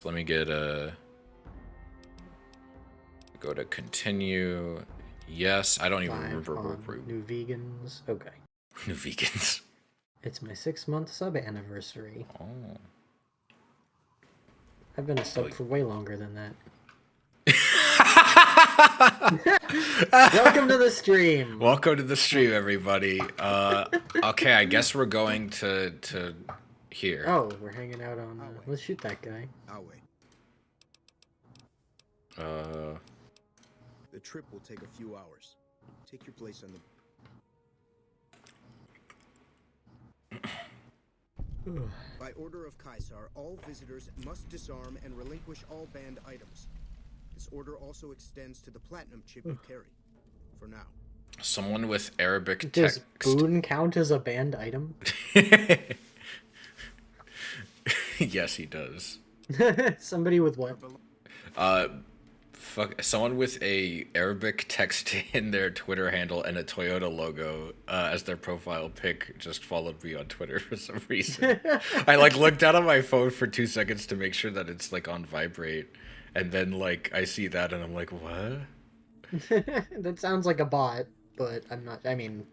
Let me get a go to continue. Yes, I don't even remember where we New vegans. Okay. new vegans. It's my 6-month sub anniversary. Oh. I've been a sub for way longer than that. Welcome to the stream. Welcome to the stream, everybody. Okay, I guess we're going to here. Oh, we're hanging out on. Let's shoot that guy. I'll wait. The trip will take a few hours. Take your place on the. By order of Caesar, all visitors must disarm and relinquish all banned items. This order also extends to the platinum chip you carry. For now. Someone with Arabic Does text. boon count as a banned item? Yes, he does. Somebody with what? Someone with a Arabic text in their Twitter handle and a Toyota logo as their profile pic just followed me on Twitter for some reason. I looked down on my phone for 2 seconds to make sure that it's on vibrate, and then I see that and I'm like, what? That sounds like a bot, but I'm not. I mean,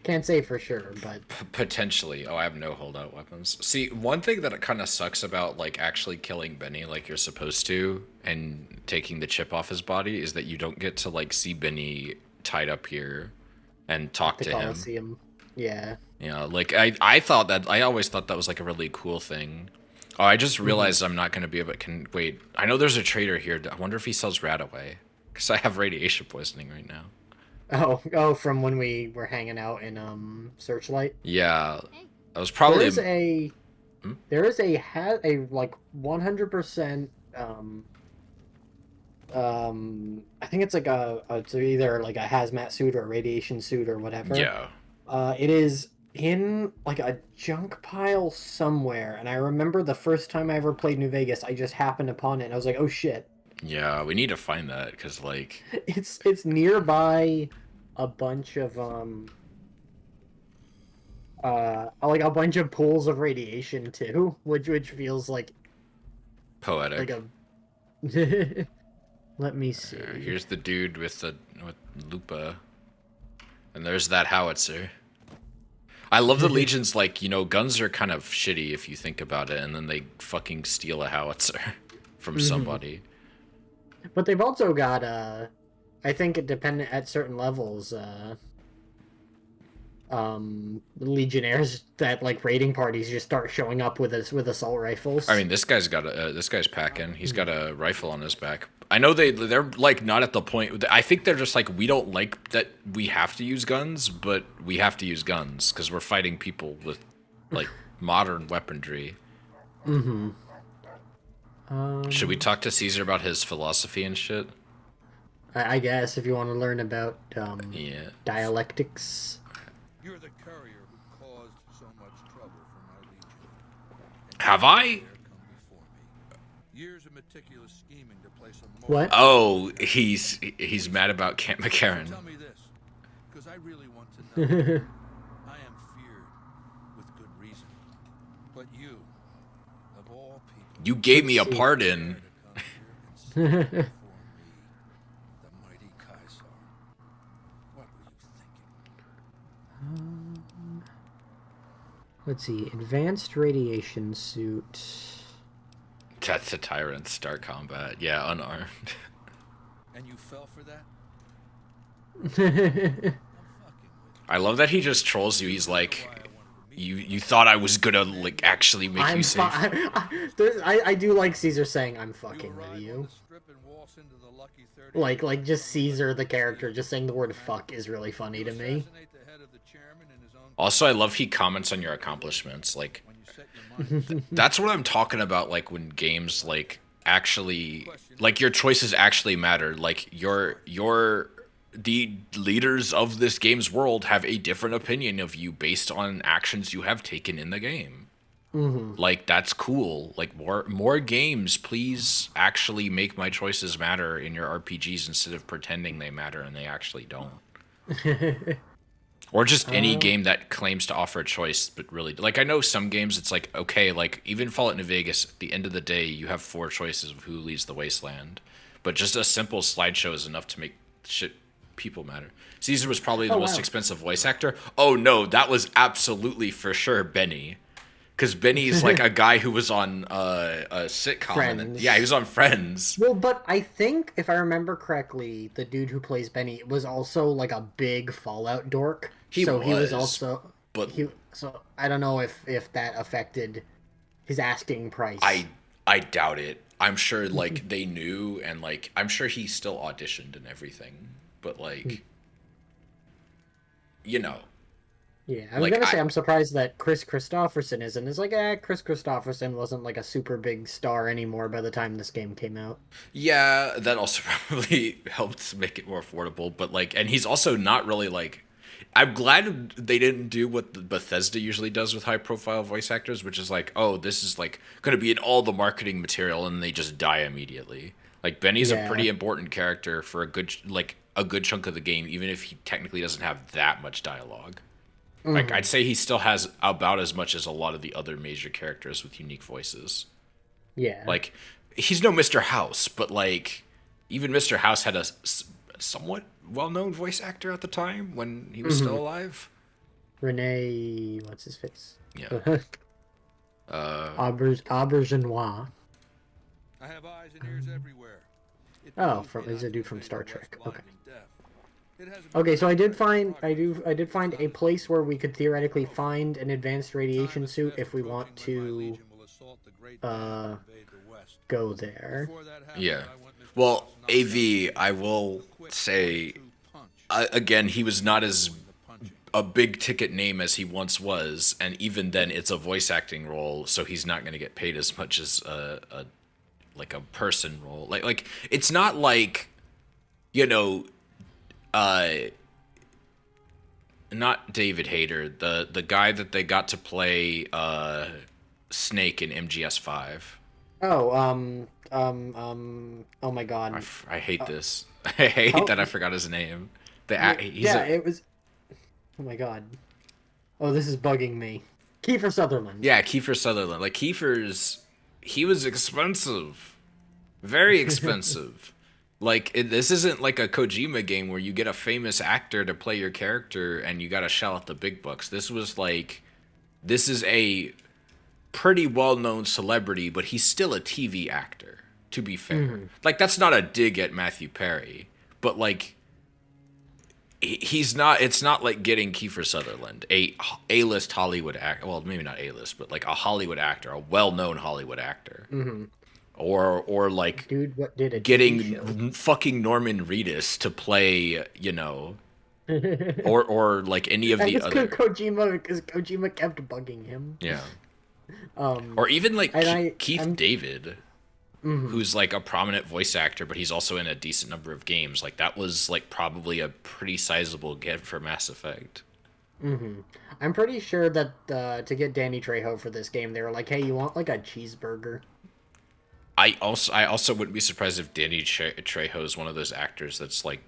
can't say for sure, but Potentially. Oh, I have no holdout weapons. See, one thing that kind of sucks about actually killing Benny like you're supposed to and taking the chip off his body is that you don't get to see Benny tied up here and talk to him. Coliseum. Yeah. Yeah, I always thought that was a really cool thing. Oh, I just realized I'm not going to be able to wait. I know there's a trader here. I wonder if he sells Radaway because I have radiation poisoning right now. Oh, from when we were hanging out in Searchlight. Yeah, that was probably. There is a 100%. I think it's it's either a hazmat suit or a radiation suit or whatever. Yeah. It is in a junk pile somewhere, and I remember the first time I ever played New Vegas, I just happened upon it, and I was like, oh shit. Yeah, we need to find that because it's nearby a bunch of a bunch of pools of radiation too, which feels poetic. Let me see. Here's the dude with Lupa, and there's that howitzer. I love the Legion's guns are kind of shitty if you think about it, and then they fucking steal a howitzer from somebody. But they've also got, I think it dependent at certain levels, legionnaires that raiding parties just start showing up with assault rifles. I mean, this guy's packing. He's got a rifle on his back. I know they're not at the point. I think they're just we don't like that we have to use guns, but we have to use guns because we're fighting people with modern weaponry. Mm-hmm. Should we talk to Caesar about his philosophy and shit? I guess if you want to learn about yeah. dialectics. You're the courier who caused so much trouble for my legion. Have I? Years of meticulous scheming to place a What? Oh, he's mad about Camp McCarran. Tell me this, because I really want to know. I am feared with good reason, but you, of all people, You gave me a pardon. the mighty Caesar. What were you thinking? Let's see. Advanced radiation suit. That's a tyrant start combat. Yeah, unarmed. And you fell for that? I love that he just trolls you. He's like, you thought I was gonna actually make you safe. I do like Caesar saying I'm fucking with you. Just Caesar the character just saying the word fuck is really funny to me. Also, I love he comments on your accomplishments. That's what I'm talking about. When games actually your choices actually matter. The leaders of this game's world have a different opinion of you based on actions you have taken in the game. Mm-hmm. That's cool. More games, please actually make my choices matter in your RPGs instead of pretending they matter and they actually don't. Or just any Oh. game that claims to offer a choice, but really, like, I know some games it's like, okay, like, even Fallout New Vegas, at the end of the day, you have 4 choices of who leads the wasteland. But just a simple slideshow is enough to make shit people matter. Caesar was probably the Oh, most wow. expensive voice actor. Oh, no, that was absolutely for sure Benny. Because Benny's like a guy who was on a sitcom. And then, Friends. yeah, he was on Friends. Well, but I think if I remember correctly, the dude who plays Benny was also like a big Fallout dork. He So he was was, also but he. So I don't know if that affected his asking price. I doubt it. I'm sure like they knew, and like I'm sure he still auditioned and everything. But like, you know, Yeah, I was like gonna say I'm surprised that Chris Christopherson isn't. It's like, Chris Christopherson wasn't like a super big star anymore by the time this game came out. yeah, that also probably helped make it more affordable. But like, and he's also not really like. I'm glad they didn't do what the Bethesda usually does with high profile voice actors, which is like, oh, this is like going to be in all the marketing material, and they just die immediately. Like Benny's a Yeah. pretty important character for a good chunk of the game, even if he technically doesn't have that much dialogue. Like Mhm. I'd say he still has about as much as a lot of the other major characters with unique voices. Yeah. Like he's no Mr. House, but like even Mr. House had a somewhat well-known voice actor at the time when he was still alive. Renee, what's his face? Yeah. Uh, Aubergenois. I have eyes and ears everywhere. It Oh, tells me he's not a to dude from invade Star a West Trek. blind Okay. and deaf. It hasn't been Okay, so I very did good find progress. I did find a place where we could theoretically find an advanced Time radiation is suit fast if we want approaching when my to legion will assault the great land and invade the West. go there. Before that happens, yeah. I want Mr. Well, House knocked out AV, I will with a quick say 1-2 punch. again, he was not as Doing the punching. a big ticket name as he once was, and even then, it's a voice acting role, so he's not going to get paid as much as a like a person role. Like it's not like, you know, uh, not David Hayter, the guy that they got to play Snake in MGS5. Oh, oh my God. I hate this. I hate How- that I forgot his name. He's yeah, a, it was. Oh my God. Oh, this is bugging me. Kiefer Sutherland. yeah, Kiefer Sutherland. Like he was expensive, very expensive. Like this isn't like a Kojima game where you get a famous actor to play your character and you got to shell out the big bucks. This is a pretty well-known celebrity, but he's still a TV actor. To be fair, like that's not a dig at Matthew Perry, but like he's not. It's not like getting Kiefer Sutherland, A-list Hollywood actor. Well, maybe not A-list, but like a Hollywood actor, a well-known Hollywood actor, or like Dude, what did it? getting fucking Norman Reedus to play, you know, or like any of the It's other, Kojima, because Kojima kept bugging him. yeah, Um, or even like and Keith I'm- David. Who's like a prominent voice actor, but he's also in a decent number of games. Like that was like probably a pretty sizable get for Mass Effect. I'm pretty sure that to get Danny Trejo for this game, they were like, "Hey, you want like a cheeseburger?" I also wouldn't be surprised if Danny Trejo is one of those actors that's like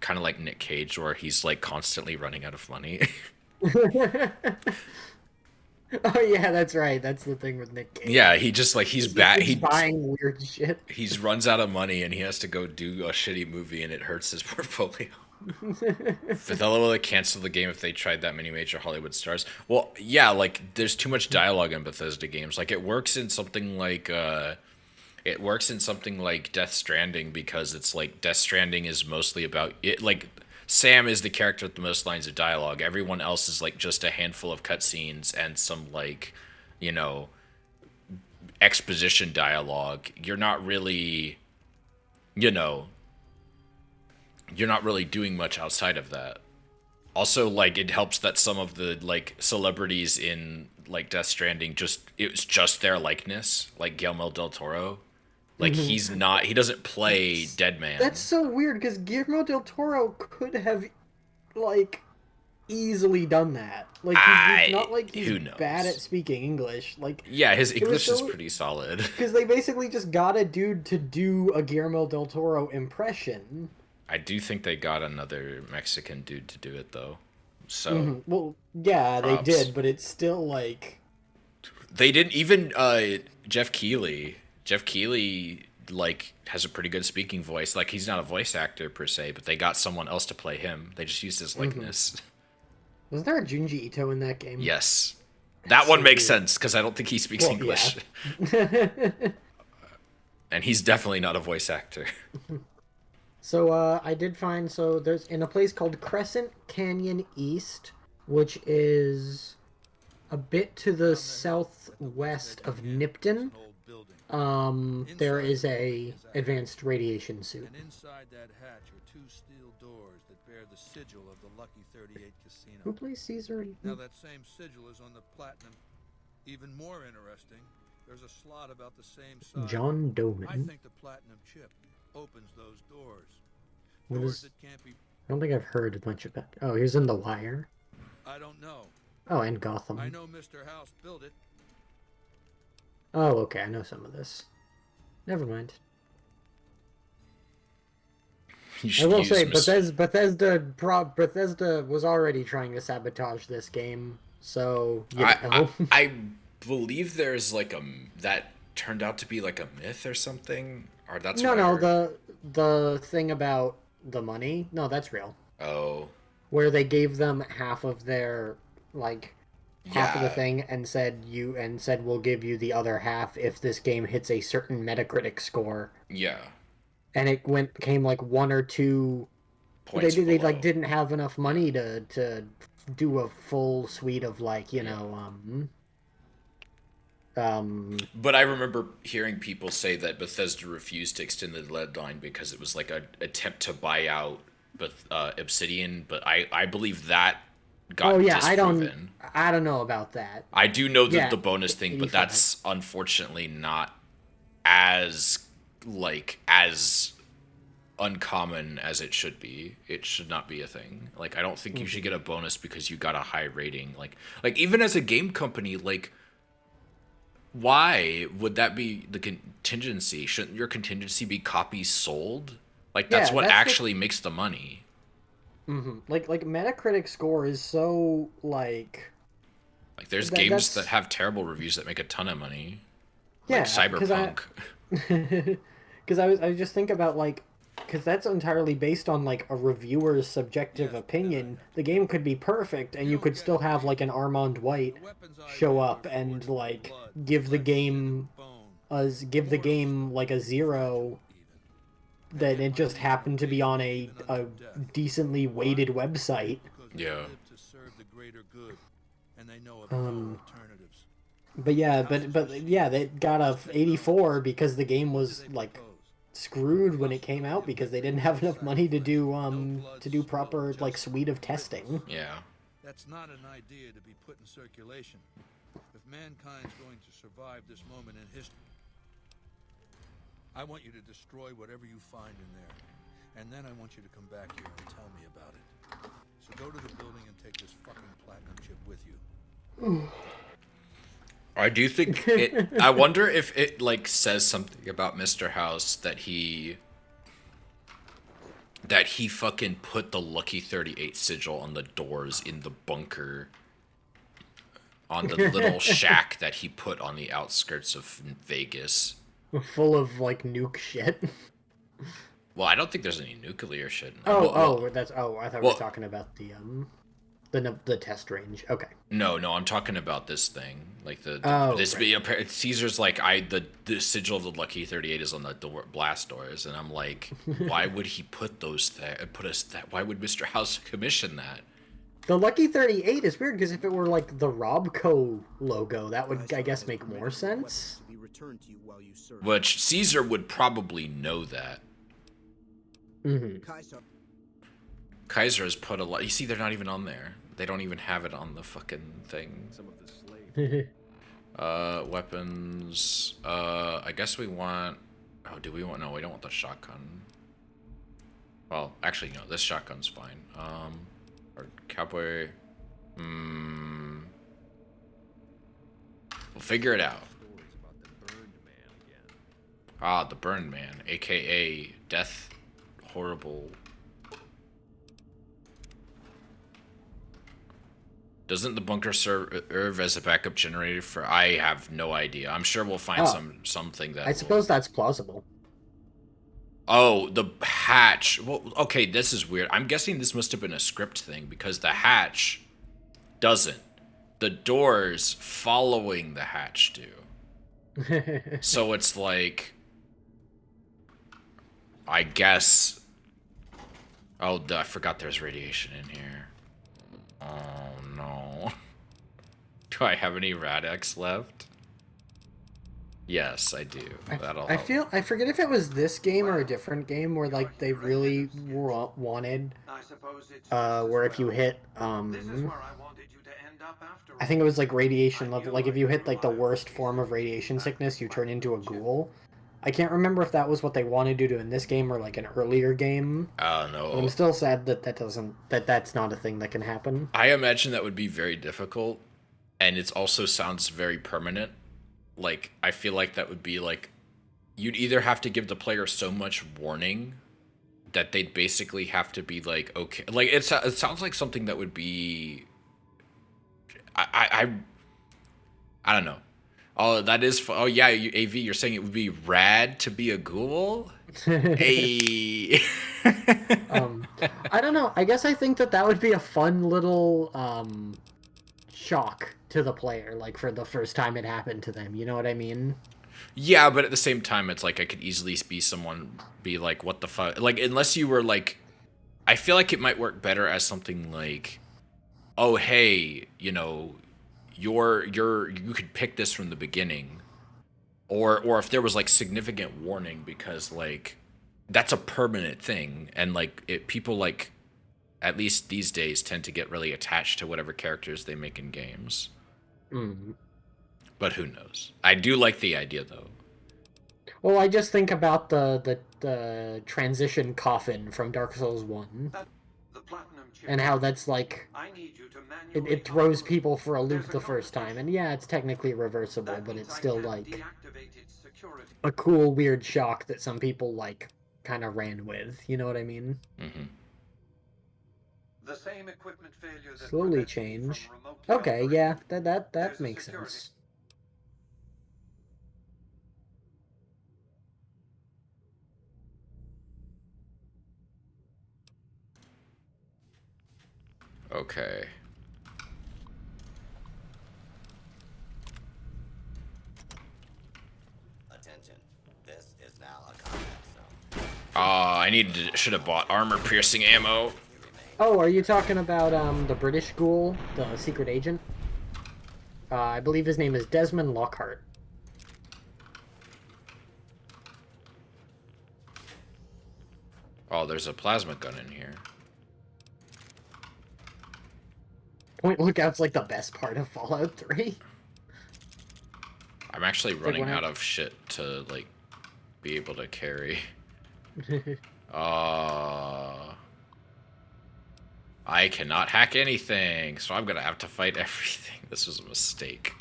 kind of like Nick Cage, where he's like constantly running out of money. Oh yeah, that's right. That's the thing with Nick Cage. Yeah, he just like he's bad. He's buying weird shit. He's runs out of money and he has to go do a shitty movie and it hurts his portfolio. Bethesda will cancel the game if they tried that many major Hollywood stars. Well, yeah, like there's too much dialogue in Bethesda games. Like it works in something like Death Stranding because it's like Death Stranding is mostly about it. Like Sam is the character with the most lines of dialogue. Everyone else is like just a handful of cutscenes and some like, you know, exposition dialogue. You're not really, you know, you're not really doing much outside of that. Also, like it helps that some of the like celebrities in like Death Stranding it's just their likeness, like Guillermo del Toro. Like he doesn't play Deadman. That's so weird because Guillermo del Toro could have, like, easily done that. Like, it's not like who he's knows? bad at speaking English. Like, Yeah, his was English is so- pretty solid. because they basically just got a dude to do a Guillermo del Toro impression. I do think they got another Mexican dude to do it though. So Well, yeah, they props. did, but it's still like They didn't even Jeff Keighley. Jeff Keighley like has a pretty good speaking voice. Like he's not a voice actor per se, but they got someone else to play him. They just used his likeness. was there a Junji Ito in that game? Yes. That's That one so makes weird. sense because I don't think he speaks Well, English. yeah. And he's definitely not a voice actor. So I did find there's in a place called Crescent Canyon East, which is a bit to the southwest of Nipton. There is a advanced radiation suit. And inside that hatch are two steel doors that bear the sigil of the Lucky 38 casino. Who plays Caesar? Now that same sigil is on the platinum. Even more interesting, there's a slot about the same size. John Doman. I think the platinum chip opens those doors. What Doors is- that can't be... I don't think I've heard much about. Oh, he's in The Wire. I don't know. Oh, and Gotham. I know Mr. House built it. Oh, okay, I know some of this. Never mind. You I should will use say, Mr. Bethesda was already trying to sabotage this game, so you know. I believe there's like that turned out to be like a myth or something, or that's No, what I no, heard. the thing about the money, no, that's real. Oh, Where they gave them half of their half of the yeah, thing and said we'll give you the other half if this game hits a certain Metacritic score. yeah. And it came like one or two. Points They below. didn't have enough money to do a full suite of But I remember hearing people say that Bethesda refused to extend the deadline because it was like an attempt to buy out Obsidian. But I believe that got oh yeah, disproven. I don't know about that. I do know Yeah, the bonus thing, but 85. that's unfortunately not as as uncommon as it should be. It should not be a thing. Like I don't think you should get a bonus because you got a high rating. Like even as a game company, like why would that be the contingency? Shouldn't your contingency be copies sold? Like that's Yeah, what that's actually makes the money. Like Metacritic score is so Like there's That- games that's- that have terrible reviews that make a ton of money. yeah, Like Cyberpunk. Because I was just think about because that's entirely based on like a reviewer's subjective opinion. The game could be perfect, and you could still have like an Armand White show up and like give the game like a 0. That it just happened to be on a decently weighted website. Yeah. To serve the greater good, and they know of Um, no alternatives. But yeah, they got a 84 because the game was like screwed when it came out because they didn't have enough money to do proper like suite of testing. Yeah. That's not an idea to be put in circulation. If mankind's going to survive this moment in history, I want you to destroy whatever you find in there. And then I want you to come back here and tell me about it. So go to the building and take this fucking platinum chip with you. I do think it. I wonder if it like says something about Mr. House that he fucking put the Lucky 38 sigil on the doors in the bunker on the little shack that he put on the outskirts of Vegas. Full of like nuke shit. Well, I don't think there's any nuclear shit. I thought we well- were talking about the test range. Okay. No, I'm talking about this thing. Like this right. Caesar's like the sigil of the Lucky 38 is on the blast doors, and I'm like, why would he put those there? Why would Mr. House commission that? The Lucky 38 is weird because if it were like the Robco logo, that would I guess make more sense. To be returned to you while you serve. Which Caesar would probably know that. Mm-hmm. Kaiser has put a lot. You see, they're not even on there. They don't even have it on the fucking thing. Some of the slaves. Weapons. I guess we want. Oh, do we want? No, we don't want the shotgun. Well, actually, no. This shotgun's fine. Or cowboy. We'll figure it out. Stories about the burned man again. Ah, the Burned Man, aka Death Horrible. Doesn't the bunker serve as a backup generator for? I have no idea. I'm sure we'll find Oh, something that. I suppose that's plausible. Oh, the hatch. Well, okay, this is weird. I'm guessing this must have been a script thing because the hatch doesn't. The doors following the hatch do. So it's like, I guess. Oh, I forgot there's radiation in here. Oh no. Do I have any Rad-X left? Yes, I do. That'll help. I forget if it was this game or a different game where like they really wanted where if you hit I think it was like radiation level, like if you hit like the worst form of radiation sickness you turn into a ghoul. I can't remember if that was what they wanted to do in this game or like an earlier game. Oh no. But I'm still sad that that's not a thing that can happen. I imagine that would be very difficult, and it also sounds very permanent. Like, I feel like that would be like, you'd either have to give the player so much warning that they'd basically have to be like, okay, like it sounds like something that would be, I don't know. Oh, that is, oh yeah, AV, you're saying it would be rad to be a ghoul? Hey. I don't know. I guess I think that would be a fun little shock to the player, like for the first time it happened to them. You know what I mean? Yeah, but at the same time, it's like I could easily be like, what the fuck? Like, unless you were like, I feel like it might work better as something like, oh hey, you know, you could pick this from the beginning, or if there was like significant warning because like that's a permanent thing, and like people like, at least these days, tend to get really attached to whatever characters they make in games. But who knows? I do like the idea though. Well, I just think about the transition coffin from Dark Souls 1. And how that's like, it throws people for a loop the first time. And yeah, it's technically reversible, but it's still like a cool, weird shock that some people like kind of ran with. You know what I mean? Mm-hmm. The same equipment failure that Slowly change. Okay, yeah, that makes sense. Okay. Attention. This is now a combat zone. I should have bought armor-piercing ammo. Oh, are you talking about the British ghoul, the secret agent? I believe his name is Desmond Lockhart. Oh, there's a plasma gun in here. Point Lookout's like the best part of Fallout 3. I'm actually running out of shit to like be able to carry. I cannot hack anything, so I'm gonna have to fight everything. This was a mistake.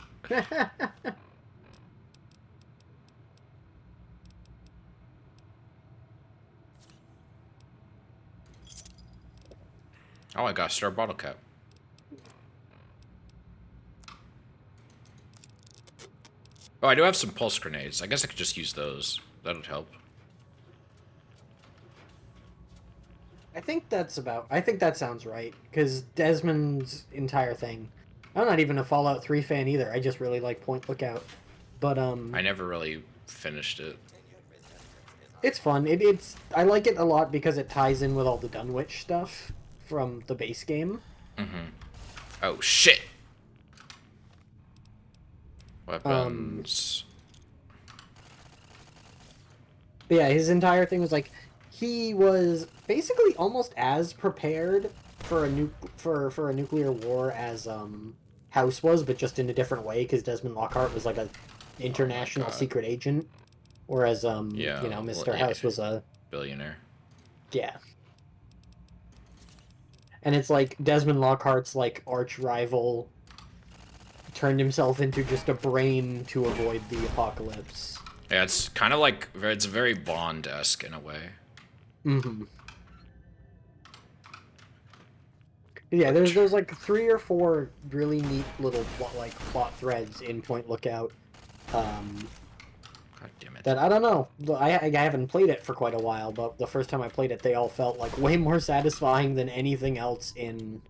Oh, I got a star bottle cap. Oh, I do have some pulse grenades. I guess I could just use those. That would help. I think that sounds right, because Desmond's entire thing. I'm not even a Fallout 3 fan either. I just really like Point Lookout. But I never really finished it. It's fun. I like it a lot because it ties in with all the Dunwich stuff from the base game. Mm-hmm. Oh shit. Weapons. Yeah, his entire thing was like, he was basically almost as prepared for a nuclear war as House was, but just in a different way, because Desmond Lockhart was like a international secret agent, whereas yeah, you know, Mr. House was a billionaire. Yeah. And it's like Desmond Lockhart's like arch rival turned himself into just a brain to avoid the apocalypse. Yeah, it's kind of like, it's very Bond-esque in a way. Mm-hmm. Yeah, there's like 3 or 4 really neat little plot threads in Point Lookout. God damn it. That I don't know. I haven't played it for quite a while, but the first time I played it, they all felt like way more satisfying than anything else in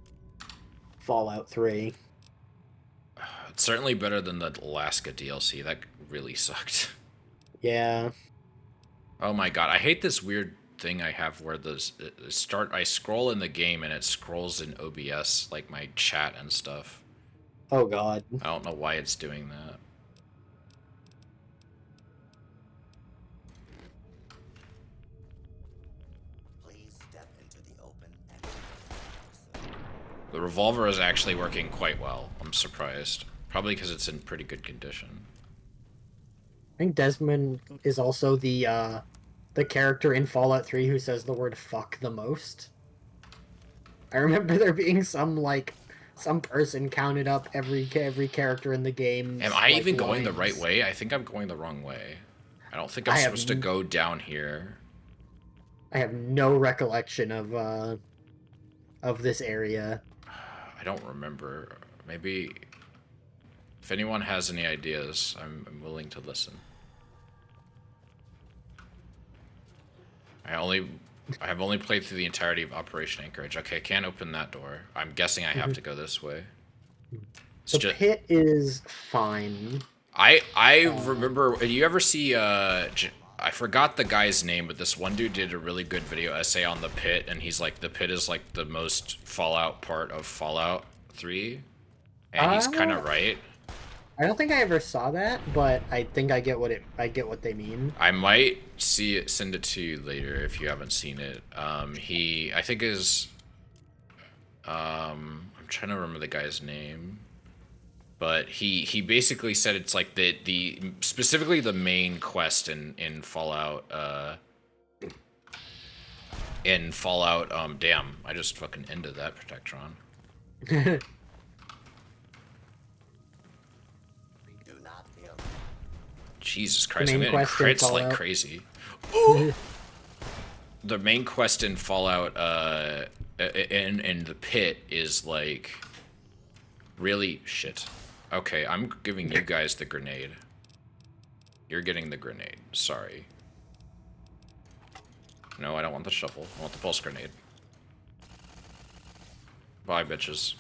Fallout 3. It's certainly better than the Alaska DLC. That really sucked. Yeah. Oh my god, I hate this weird thing I have where I scroll in the game and it scrolls in OBS, like my chat and stuff. Oh god. I don't know why it's doing that. Please step into the open and The revolver is actually working quite well. I'm surprised. Probably because it's in pretty good condition. I think Desmond is also the character in Fallout 3 who says the word fuck the most. I remember there being some person counted up every character in the game. Am I even going the right way? I think I'm going the wrong way. I don't think I'm supposed to go down here. I have no recollection of this area. I don't remember. Maybe if anyone has any ideas, I'm willing to listen. I have only played through the entirety of Operation Anchorage. Okay, I can't open that door. I'm guessing I have to go this way. The pit is fine. I remember. Did you ever see? I forgot the guy's name, but this one dude did a really good video essay on the pit, and he's like, the pit is like the most Fallout part of Fallout 3, and he's kind of right. I don't think I ever saw that, but I think I get what they mean. I might send it to you later if you haven't seen it. I think is, I'm trying to remember the guy's name, but he basically said it's like the specifically the main quest in Fallout. Damn, I just fucking ended that Protectron. Jesus Christ, I'm getting crits like crazy. Ooh! The main quest in Fallout in the pit is like really shit. Okay, I'm giving you guys the grenade. You're getting the grenade. Sorry. No, I don't want the shovel. I want the pulse grenade. Bye, bitches.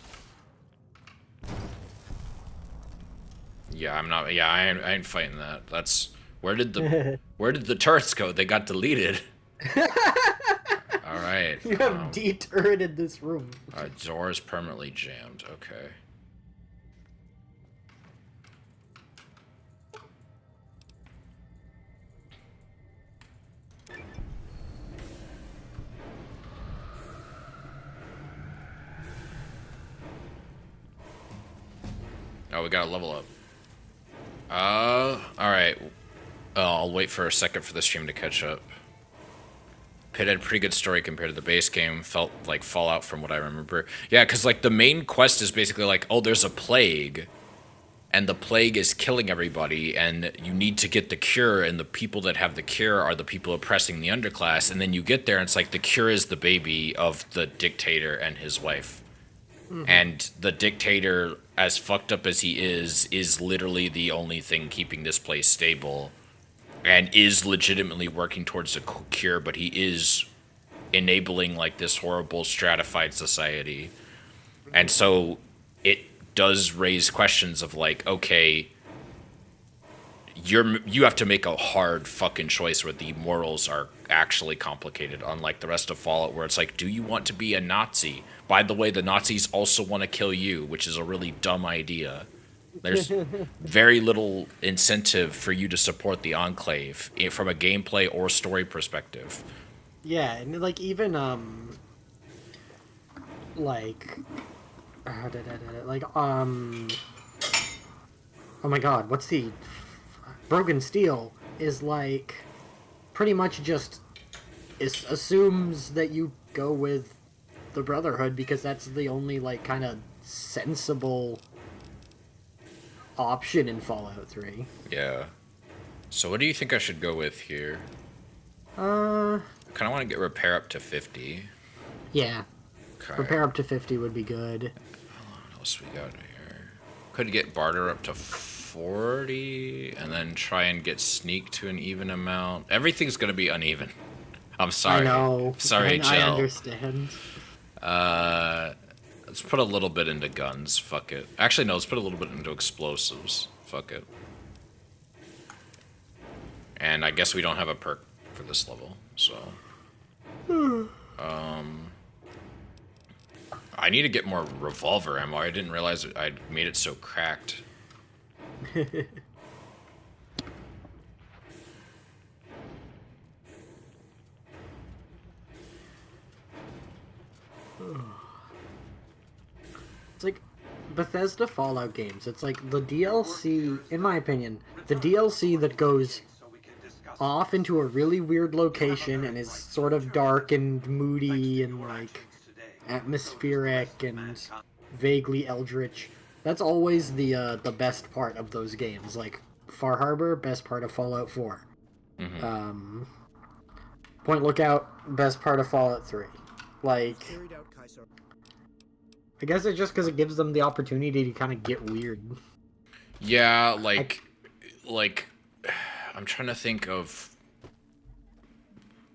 Yeah, I'm not. Yeah, I ain't fighting that. That's where did the turrets go? They got deleted. All right. You have de-turreted this room. Door is permanently jammed. Okay. Oh, we gotta level up. Alright. I'll wait for a second for the stream to catch up. Pit had a pretty good story compared to the base game. Felt like Fallout from what I remember. Yeah, because, like, the main quest is basically like, oh, there's a plague. And the plague is killing everybody, and you need to get the cure, and the people that have the cure are the people oppressing the underclass. And then you get there, and it's like, the cure is the baby of the dictator and his wife. Mm-hmm. And the dictator, as fucked up as he is literally the only thing keeping this place stable. And is legitimately working towards a cure, but he is enabling, like, this horrible stratified society. And so it does raise questions of, like, okay, you have to make a hard fucking choice where the morals are actually complicated, unlike the rest of Fallout, where it's like, do you want to be a Nazi? By the way, the Nazis also want to kill you, which is a really dumb idea. There's very little incentive for you to support the Enclave from a gameplay or story perspective. Yeah, and like even like oh my god, what's the Broken Steel is like pretty much just assumes that you go with the Brotherhood because that's the only like kind of sensible option in Fallout 3. Yeah. So what do you think I should go with here? I kind of want to get repair up to 50. Yeah. Okay. Repair up to 50 would be good. What else we got here? Could get barter up to 40, and then try and get sneak to an even amount. Everything's gonna be uneven. I'm sorry. I know. Sorry, I Jill. understand. Let's put a little bit into guns. Fuck it. Actually, no. Let's put a little bit into explosives. Fuck it. And I guess we don't have a perk for this level, so. I need to get more revolver ammo. I didn't realize I'd made it so cracked. It's like Bethesda Fallout games. It's like the DLC, in my opinion, the DLC that goes off into a really weird location and is sort of dark and moody and like atmospheric and vaguely eldritch. That's always the best part of those games. Like Far Harbor, best part of Fallout 4. Mm-hmm. Point Lookout, best part of Fallout 3. Like, Carried out Caesar. I guess it's just because it gives them the opportunity to kind of get weird. Yeah, like, I'm trying to think of.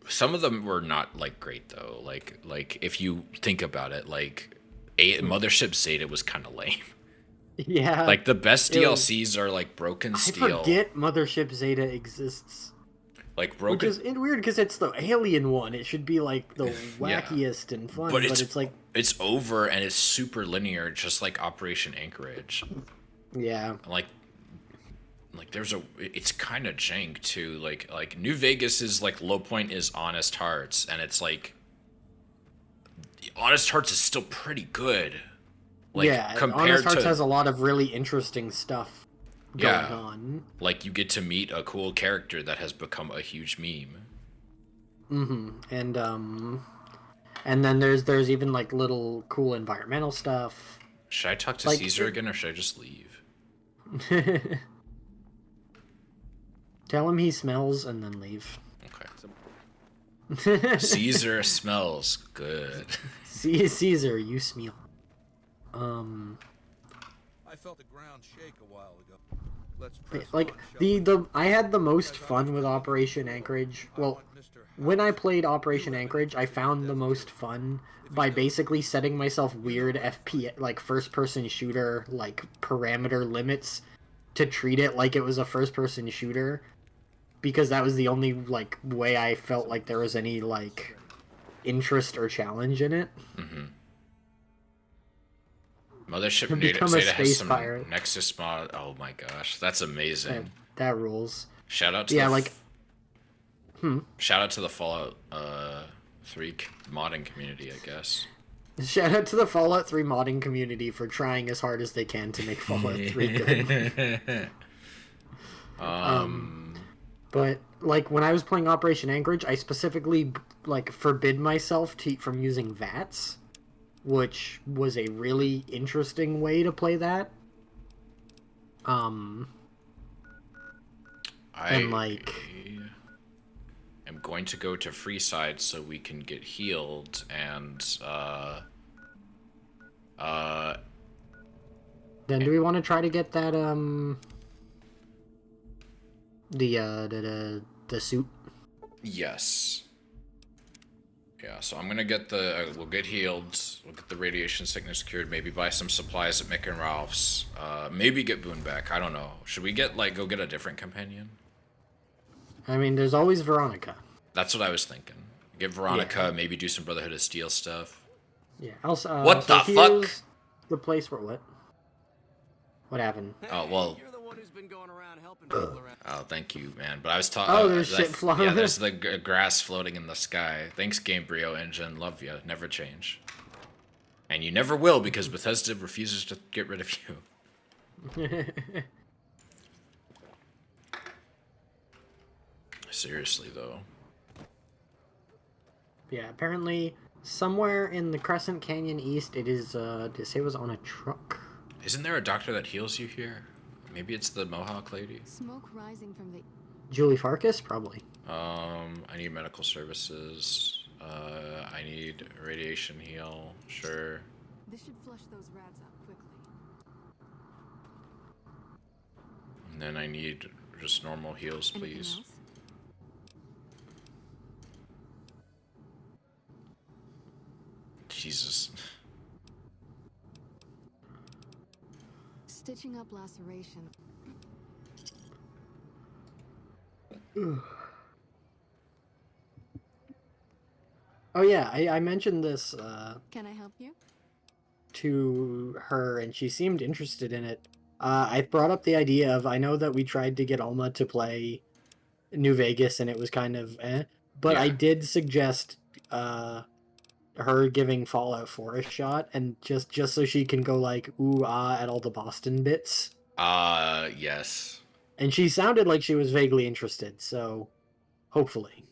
Some of them were not like great though. Like if you think about it, like Mothership Zeta was kind of lame. Yeah. Like the best DLCs are like Broken Steel. I forget Mothership Zeta exists. Like Broken. Which is weird because it's the alien one. It should be like the wackiest and fun, but it's like it's over and it's super linear, just like Operation Anchorage. Yeah. Like it's kind of jank too. Like New Vegas's like low point is Honest Hearts, and it's like Honest Hearts is still pretty good. Like, yeah, compared Honest Hearts to, has a lot of really interesting stuff going on. Like you get to meet a cool character that has become a huge meme. And then there's even like little cool environmental stuff. Should I talk to like, Caesar again, or should I just leave? Tell him he smells and then leave. Okay. Caesar smells good. Caesar, you smell. I felt the ground shake a while ago. Let's press Like on, shall we? I had the most fun with Operation Anchorage. Well, when I played Operation Anchorage, I found the most fun by basically setting myself weird FP like first person shooter like parameter limits to treat it like it was a first person shooter, because that was the only like way I felt like there was any like interest or challenge in it. Mothership Become a Zeta has space some pirate. Nexus mod. Oh my gosh, that's amazing. That rules. Shout out to shout out to the Fallout 3 modding community, I guess. Shout out to the Fallout 3 modding community for trying as hard as they can to make Fallout 3 good. But like when I was playing Operation Anchorage, I specifically like forbid myself from using VATS, which was a really interesting way to play that. And like, I'm going to go to Freeside so we can get healed and then do we want to try to get that the suit? Yes. Yeah, so I'm gonna get we'll get healed, we'll get the radiation sickness cured, maybe buy some supplies at Mick and Ralph's, maybe get Boone back, I don't know. Should we go get a different companion? I mean, there's always Veronica. That's what I was thinking. Get Veronica, maybe do some Brotherhood of Steel stuff. Yeah, also, What the fuck? here's the place where what happened? Oh, well. You're the one who's been going around helping people around. Oh, thank you, man. But I was talking. Oh, there's shit flying. Yeah, there's the grass floating in the sky. Thanks, Gamebryo Engine. Love you. Never change. And you never will, because Bethesda refuses to get rid of you. Seriously, though. Yeah, apparently somewhere in the Crescent Canyon East, it is. Did it say it was on a truck? Isn't there a doctor that heals you here? Maybe it's the Mohawk lady. Smoke rising from the Julie Farkas, probably. I need medical services. I need radiation heal. Sure. This should flush those rats out quickly. And then I need just normal heals, Anything please. else? Jesus. Stitching up laceration. Oh yeah, I mentioned this Can I help you? to her, and she seemed interested in it. I brought up the idea of, I know that we tried to get Alma to play New Vegas, and it was kind of but I Yeah. did suggest her giving Fallout 4 a shot, and just so she can go like ooh ah at all the Boston bits. Yes. And she sounded like she was vaguely interested, so hopefully.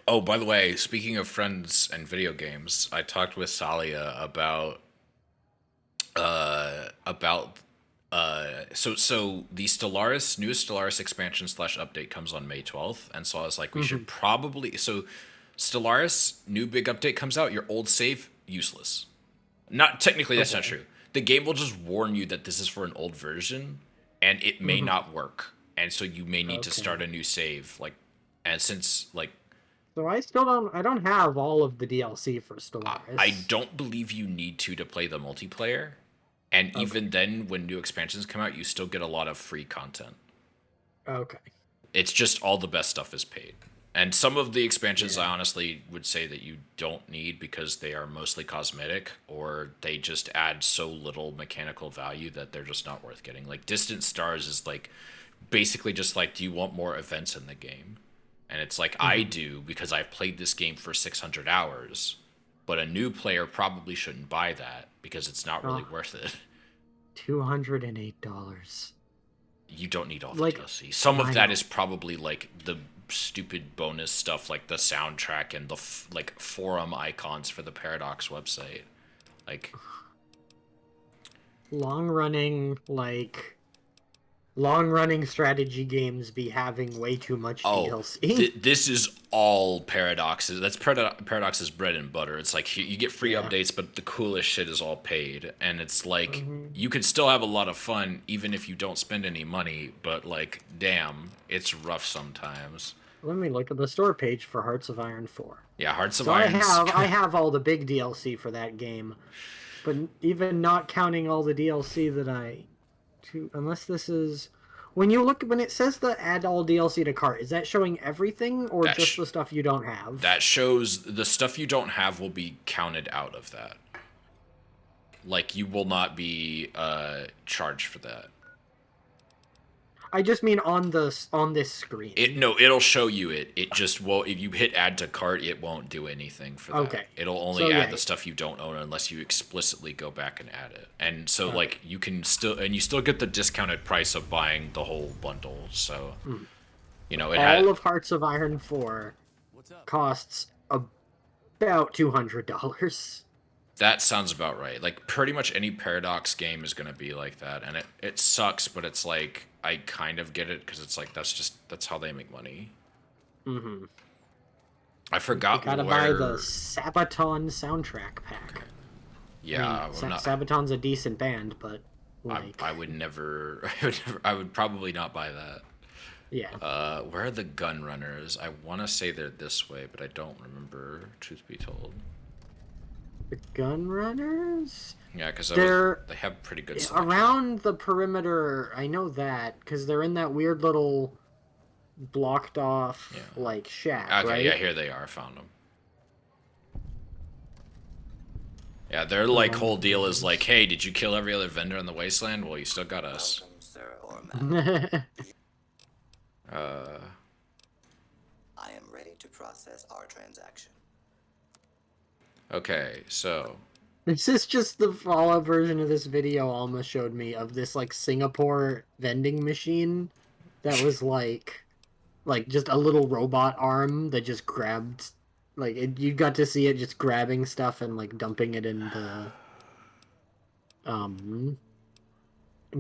Oh, by the way, speaking of friends and video games, I talked with Salia about so the Stellaris newest Stellaris expansion / update comes on May 12th, and so I was like, we should probably Stellaris new big update comes out, your old save useless. Not technically, that's not true. The game will just warn you that this is for an old version, and it may not work, and so you may need to start a new save. And since So I don't have all of the DLC for Stellaris. I don't believe you need to play the multiplayer. And even then, when new expansions come out, you still get a lot of free content. Okay. It's just all the best stuff is paid. And some of the expansions, I honestly would say that you don't need because they are mostly cosmetic, or they just add so little mechanical value that they're just not worth getting. Like Distant Stars is basically just do you want more events in the game? And it's I do, because I've played this game for 600 hours. But a new player probably shouldn't buy that because it's not really worth it. $208. You don't need all the DLC. Some of that is probably the stupid bonus stuff, like the soundtrack and the forum icons for the Paradox website. Long-running strategy games be having way too much DLC. This is all Paradox's. That's Paradox's bread and butter. It's you get free updates, but the coolest shit is all paid. And it's you can still have a lot of fun even if you don't spend any money, but damn, it's rough sometimes. Let me look at the store page for Hearts of Iron 4. Yeah, Hearts of Iron. I have all the big DLC for that game, but even not counting all the DLC that unless this is when it says the add all DLC to cart, is that showing everything or just the stuff you don't have? That shows the stuff you don't have will be counted out of that. You will not be charged for that. I just mean on this screen. It'll show you it. It just won't. If you hit add to cart, it won't do anything for that. Okay. It'll only add the stuff you don't own unless you explicitly go back and add it. And so you can you still get the discounted price of buying the whole bundle. So all of Hearts of Iron 4 costs about $200. That sounds about right. Pretty much any Paradox game is going to be like that, and it sucks, but it's I kind of get it because it's that's how they make money. Mm-hmm. I forgot you gotta buy the Sabaton soundtrack pack. Yeah, Sabaton's a decent band, but I would never. I would probably not buy that. Yeah. Where are the gun runners? I want to say they're this way, but I don't remember. Truth be told. The gun runners? Yeah, because they have pretty good stuff. Around the perimeter, I know that, because they're in that weird little blocked off, shack, okay, right? Yeah, here they are. I found them. Yeah, their whole deal is hey, did you kill every other vendor in the wasteland? Well, you still got us. Welcome, sir or madam. I am ready to process our transaction. Okay, so This is just the Fallout version of this video Alma showed me of this Singapore vending machine that was just a little robot arm that just grabbed you got to see it just grabbing stuff and dumping it in the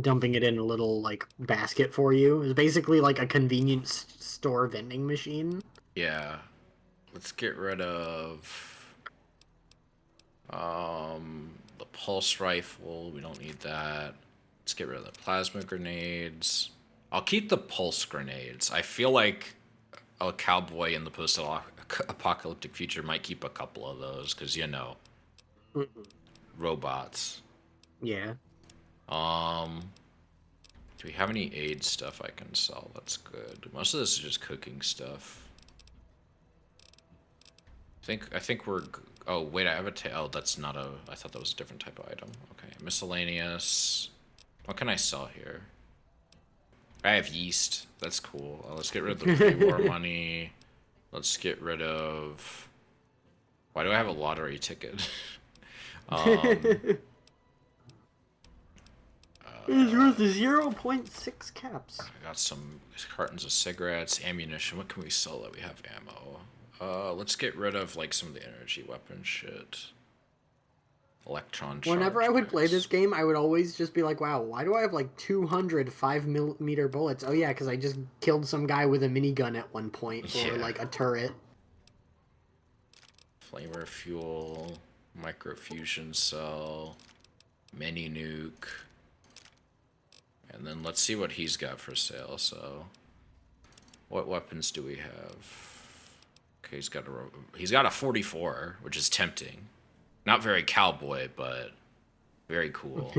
dumping it in a little basket for you. It was basically a convenience store vending machine. yeah. Let's get rid of the pulse rifle. We don't need that. Let's get rid of the plasma grenades. I'll keep the pulse grenades. I feel like a cowboy in the post-apocalyptic future might keep a couple of those because, you know, robots. Yeah. Do we have any aid stuff I can sell? That's good. Most of this is just cooking stuff. I think we're. Oh wait, I have a tail. Oh, that's not a. I thought that was a different type of item. Okay, miscellaneous. What can I sell here? I have yeast. That's cool. Let's get rid of the pre-war money. Let's get rid of. Why do I have a lottery ticket? It's worth 0.6 caps. I got some cartons of cigarettes, ammunition. What can we sell that we have ammo? Let's get rid of like some of the energy weapon shit. Electron charge. Whenever I would play packs. this game, I would always just be like, wow, why do I have like 200 5mm bullets? Oh yeah, because I just killed some guy with a minigun at one point, or Yeah. like a turret. Flamer fuel, microfusion cell, mini nuke. And then let's see what he's got for sale. So, what weapons do we have? Okay, he's got a 44, which is tempting. Not very cowboy, but very cool.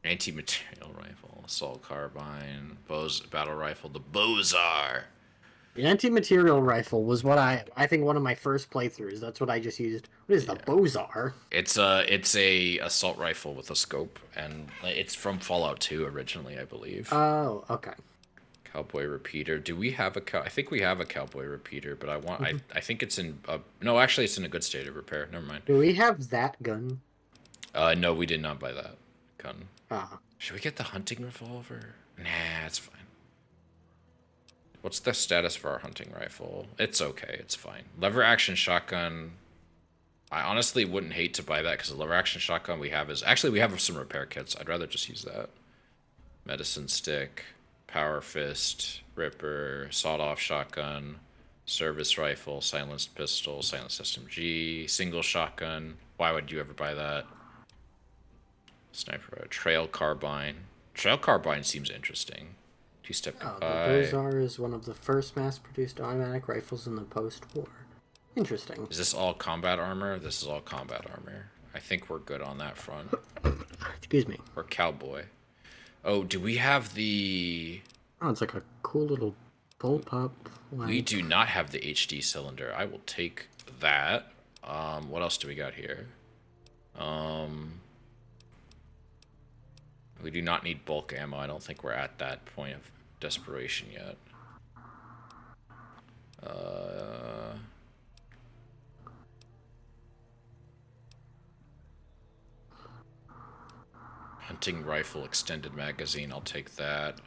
Anti-material rifle, assault carbine, battle rifle, the Bozar. The anti-material rifle was what I think one of my first playthroughs. That's what I just used. What is the Bozar? It's a assault rifle with a scope, and it's from Fallout 2 originally, I believe. Oh, okay. Cowboy repeater. Do we have I think we have a cowboy repeater, but I think it's in. No, actually, it's in a good state of repair. Never mind. Do we have that gun? No, we did not buy that gun. Ah. Should we get the hunting revolver? Nah, it's fine. What's the status for our hunting rifle? It's okay. It's fine. Lever action shotgun. I honestly wouldn't hate to buy that because the lever action shotgun we have is... Actually, we have some repair kits. I'd rather just use that. Medicine stick. Power fist. Ripper. Sawed-off shotgun. Service rifle. Silenced pistol. Silenced SMG. Single shotgun. Why would you ever buy that? Sniper. Trail carbine. Trail carbine seems interesting. Two-step The goodbye. Bozar is one of the first mass-produced automatic rifles in the post-war. Interesting. Is this all combat armor? This is all combat armor. I think we're good on that front. Excuse me. Or cowboy. Oh, do we have the... Oh, it's like a cool little bullpup. We do not have the HD cylinder. I will take that. What else do we got here? We do not need bulk ammo. I don't think we're at that point of desperation yet. Hunting rifle extended magazine. I'll take that.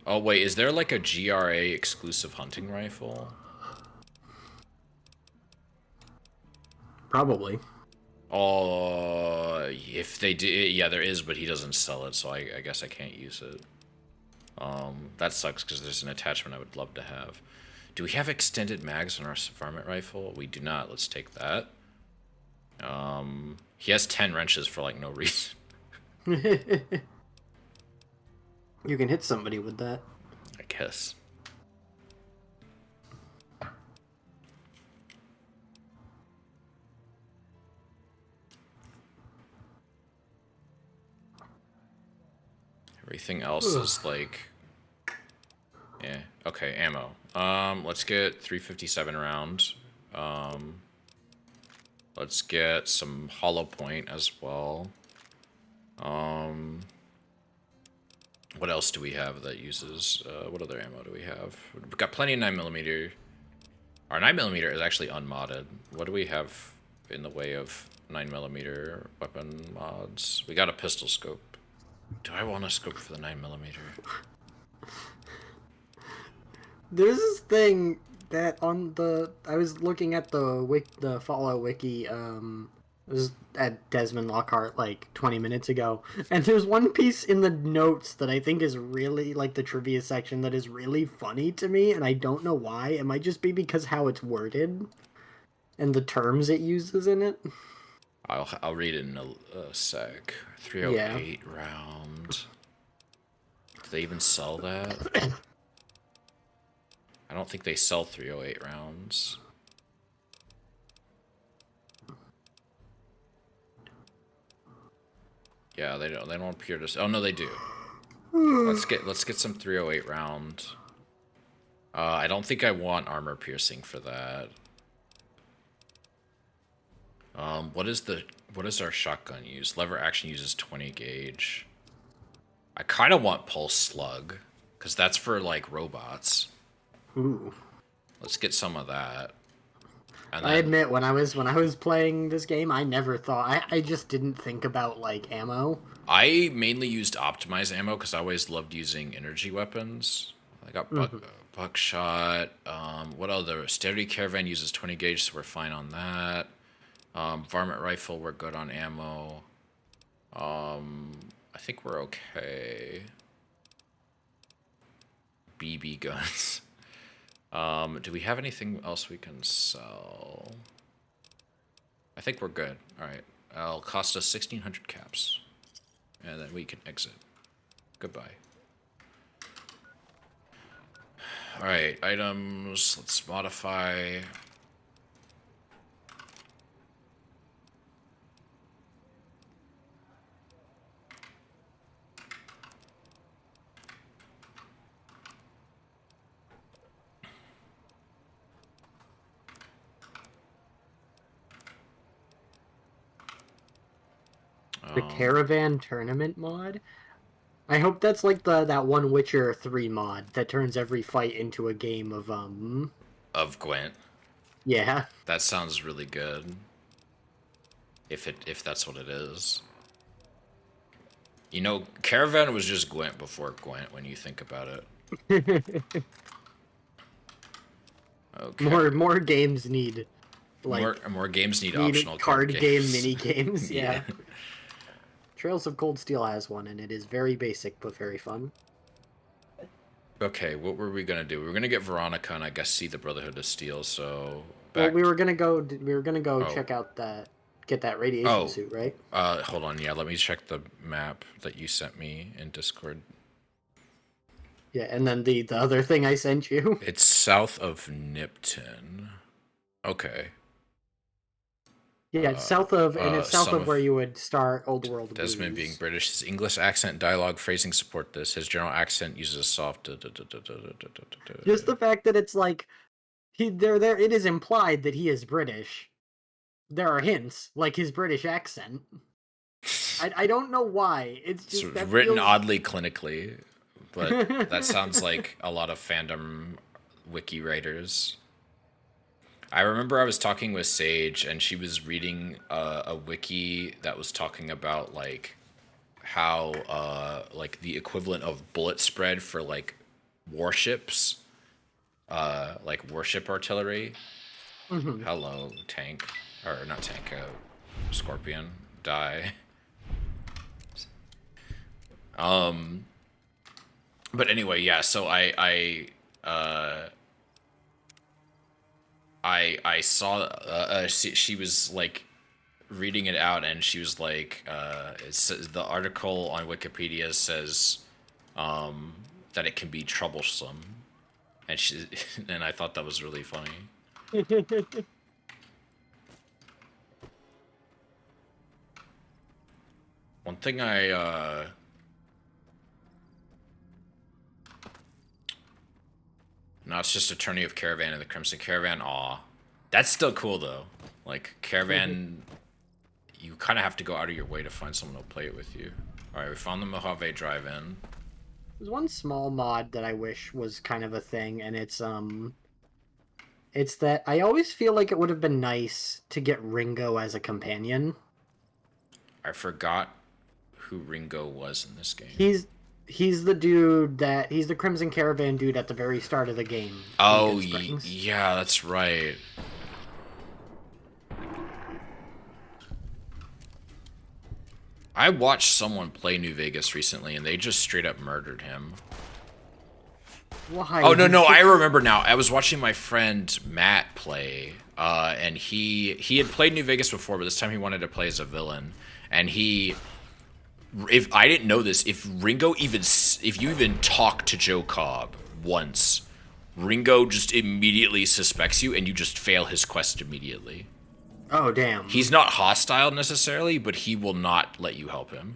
Oh, wait. Is there like a GRA exclusive hunting rifle? Probably. Oh, if they do, yeah, there is, but he doesn't sell it, so I guess I can't use it. That sucks because there's an attachment I would love to have. Do we have extended mags on our varmint rifle? We do not. Let's take that. He has 10 wrenches for like no reason. You can hit somebody with that. I guess. Everything else is like... Yeah. Okay, ammo. Let's get 357 round. Let's get some hollow point as well. What else do we have that uses... what other ammo do we have? We've got plenty of 9mm. Our 9mm is actually unmodded. What do we have in the way of 9mm weapon mods? We got a pistol scope. Do I want a scope for the 9mm? There's this thing that on the... I was looking at the Fallout wiki, was at Desmond Lockhart like 20 minutes ago, and there's one piece in the notes that I think is really, like, the trivia section that is really funny to me, and I don't know why. It might just be because how it's worded and the terms it uses in it. I'll read it in a sec. Yeah. 308 round. Do they even sell that? I don't think they sell 308 rounds. Yeah, they don't. They don't appear to. Oh no, they do. Let's get some 308 round. I don't think I want armor piercing for that. What does our shotgun use? Lever action uses 20 gauge. I kind of want pulse slug, because that's for like robots. Ooh. Let's get some of that. And I then, admit, when I was playing this game, I never thought, I just didn't think about, like, ammo. I mainly used optimized ammo because I always loved using energy weapons. I got buckshot. What other? Steady Caravan uses 20 gauge, so we're fine on that. Varmint rifle, we're good on ammo. I think we're okay. BB guns. Do we have anything else we can sell? I think we're good. Alright. It'll cost us 1,600 caps. And then we can exit. Goodbye. Alright, items. Let's modify. The Caravan Tournament mod? I hope that's like that one Witcher 3 mod that turns every fight into a game of Of Gwent. Yeah. That sounds really good. If that's what it is. You know, Caravan was just Gwent before Gwent when you think about it. Okay. More games need, like, more games need optional card game games. mini games. Yeah. Trails of Cold Steel has one, and it is very basic but very fun. Okay, what were we gonna do? We were gonna get Veronica and I guess see the Brotherhood of Steel. So Well, we were gonna go Oh. check out get that radiation suit, right? Hold on. Yeah, let me check the map that you sent me in Discord. Yeah, and then the other thing I sent you. It's south of Nipton. Okay. Yeah, it's south of, and it's south some of where you would start Old World Desmond Blues. being British, his English accent, dialogue, phrasing support this. His general accent uses a soft. Just the fact that it's like there it is implied that he is British. There are hints, like his British accent. I don't know why. It's just It's that written feels... oddly clinically, but that sounds like a lot of fandom wiki writers. I remember I was talking with Sage, and she was reading a wiki that was talking about like how like the equivalent of bullet spread for like warships, like warship artillery. Hello, tank, or not tank, Scorpion, die. But anyway, yeah. So I saw she was like reading it out, and she was like, the article on Wikipedia says that it can be troublesome, and and I thought that was really funny. One thing no, it's just Attorney of Caravan and the Crimson Caravan. Aw. That's still cool, though. Like, Caravan, you kind of have to go out of your way to find someone to play it with you. Alright, we found the Mojave Drive-In. There's one small mod that I wish was kind of a thing, and it's that I always feel like it would have been nice to get Ringo as a companion. I forgot who Ringo was in this game. He's the dude he's the Crimson Caravan dude at the very start of the game. Oh, yeah, that's right. I watched someone play New Vegas recently, and they just straight up murdered him. Why? Oh, no, I remember now. I was watching my friend Matt play, and he had played New Vegas before, but this time he wanted to play as a villain. And if I didn't know this, if you even talk to Joe Cobb once, Ringo just immediately suspects you, and you just fail his quest immediately. Oh, damn. He's not hostile necessarily, but he will not let you help him.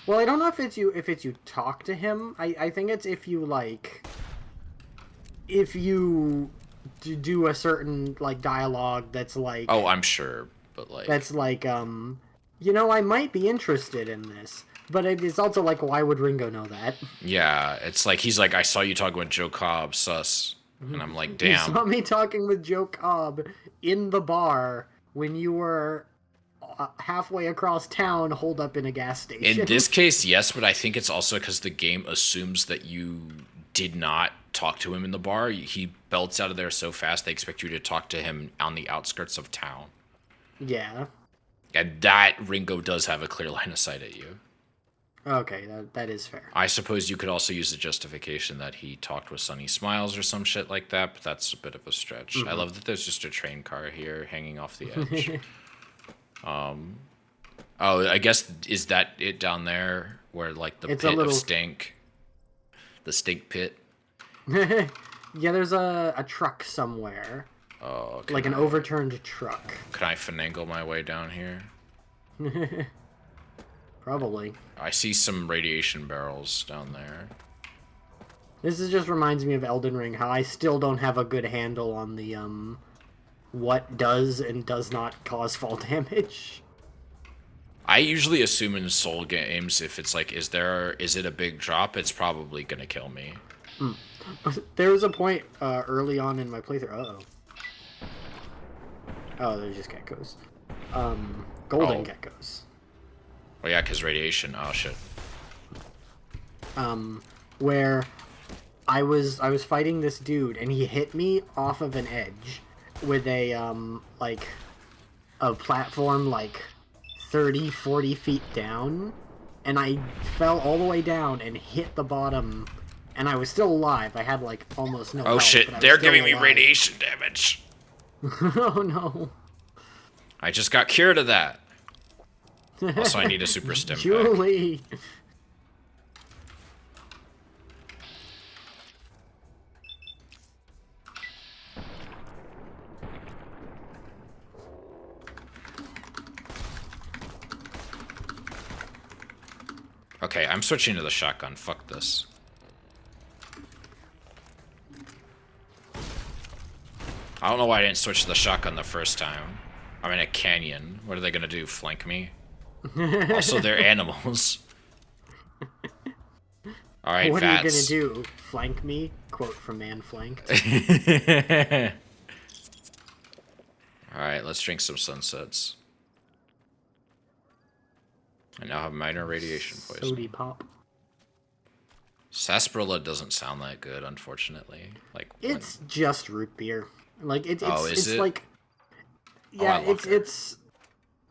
Well, I don't know if it's you talk to him. I think it's if you do a certain like dialogue that's like. Oh, I'm sure, but like. That's like I might be interested in this, but it is also like, why would Ringo know that? Yeah, it's like he's like, I saw you talking with Joe Cobb, sus, and I'm like, damn. You saw me talking with Joe Cobb in the bar when you were halfway across town, holed up in a gas station. In this case, yes, but I think it's also because the game assumes that you did not talk to him in the bar. He belts out of there so fast, they expect you to talk to him on the outskirts of town. Yeah. And that Ringo does have a clear line of sight at you. Okay, that is fair. I suppose you could also use the justification that he talked with Sunny Smiles or some shit like that, but that's a bit of a stretch. I love that there's just a train car here hanging off the edge. Oh, I guess, is that it down there where like the pit of stink? The stink pit? Yeah, there's a truck somewhere. Oh, like an overturned truck. Can I finagle my way down here? Probably. I see some radiation barrels down there. This just reminds me of Elden Ring, how I still don't have a good handle on the what does and does not cause fall damage. I usually assume in Soul games, if it's like, is it a big drop, it's probably gonna kill me. There was a point early on in my playthrough. Oh, there's just geckos. Golden geckos. Oh yeah, because radiation. Oh shit. Where I was fighting this dude and he hit me off of an edge with a like a platform like 30-40 feet down, and I fell all the way down and hit the bottom, and I was still alive. I had like almost no health, shit, they're giving me radiation damage. Oh no. I just got cured of that. Also, I need a super stim pack. Julie. Okay, I'm switching to the shotgun. Fuck this. I don't know why I didn't switch to the shotgun the first time. I'm in a canyon. What are they gonna do? Flank me? Also, they're animals. Alright, What Vats. are you gonna do? Flank me? Quote from Man Flanked. Alright, let's drink some sunsets. I now have minor radiation poison. Sody pop. Sarsaparilla doesn't sound that good, unfortunately. Like It's just root beer. Like it's it? like yeah, it's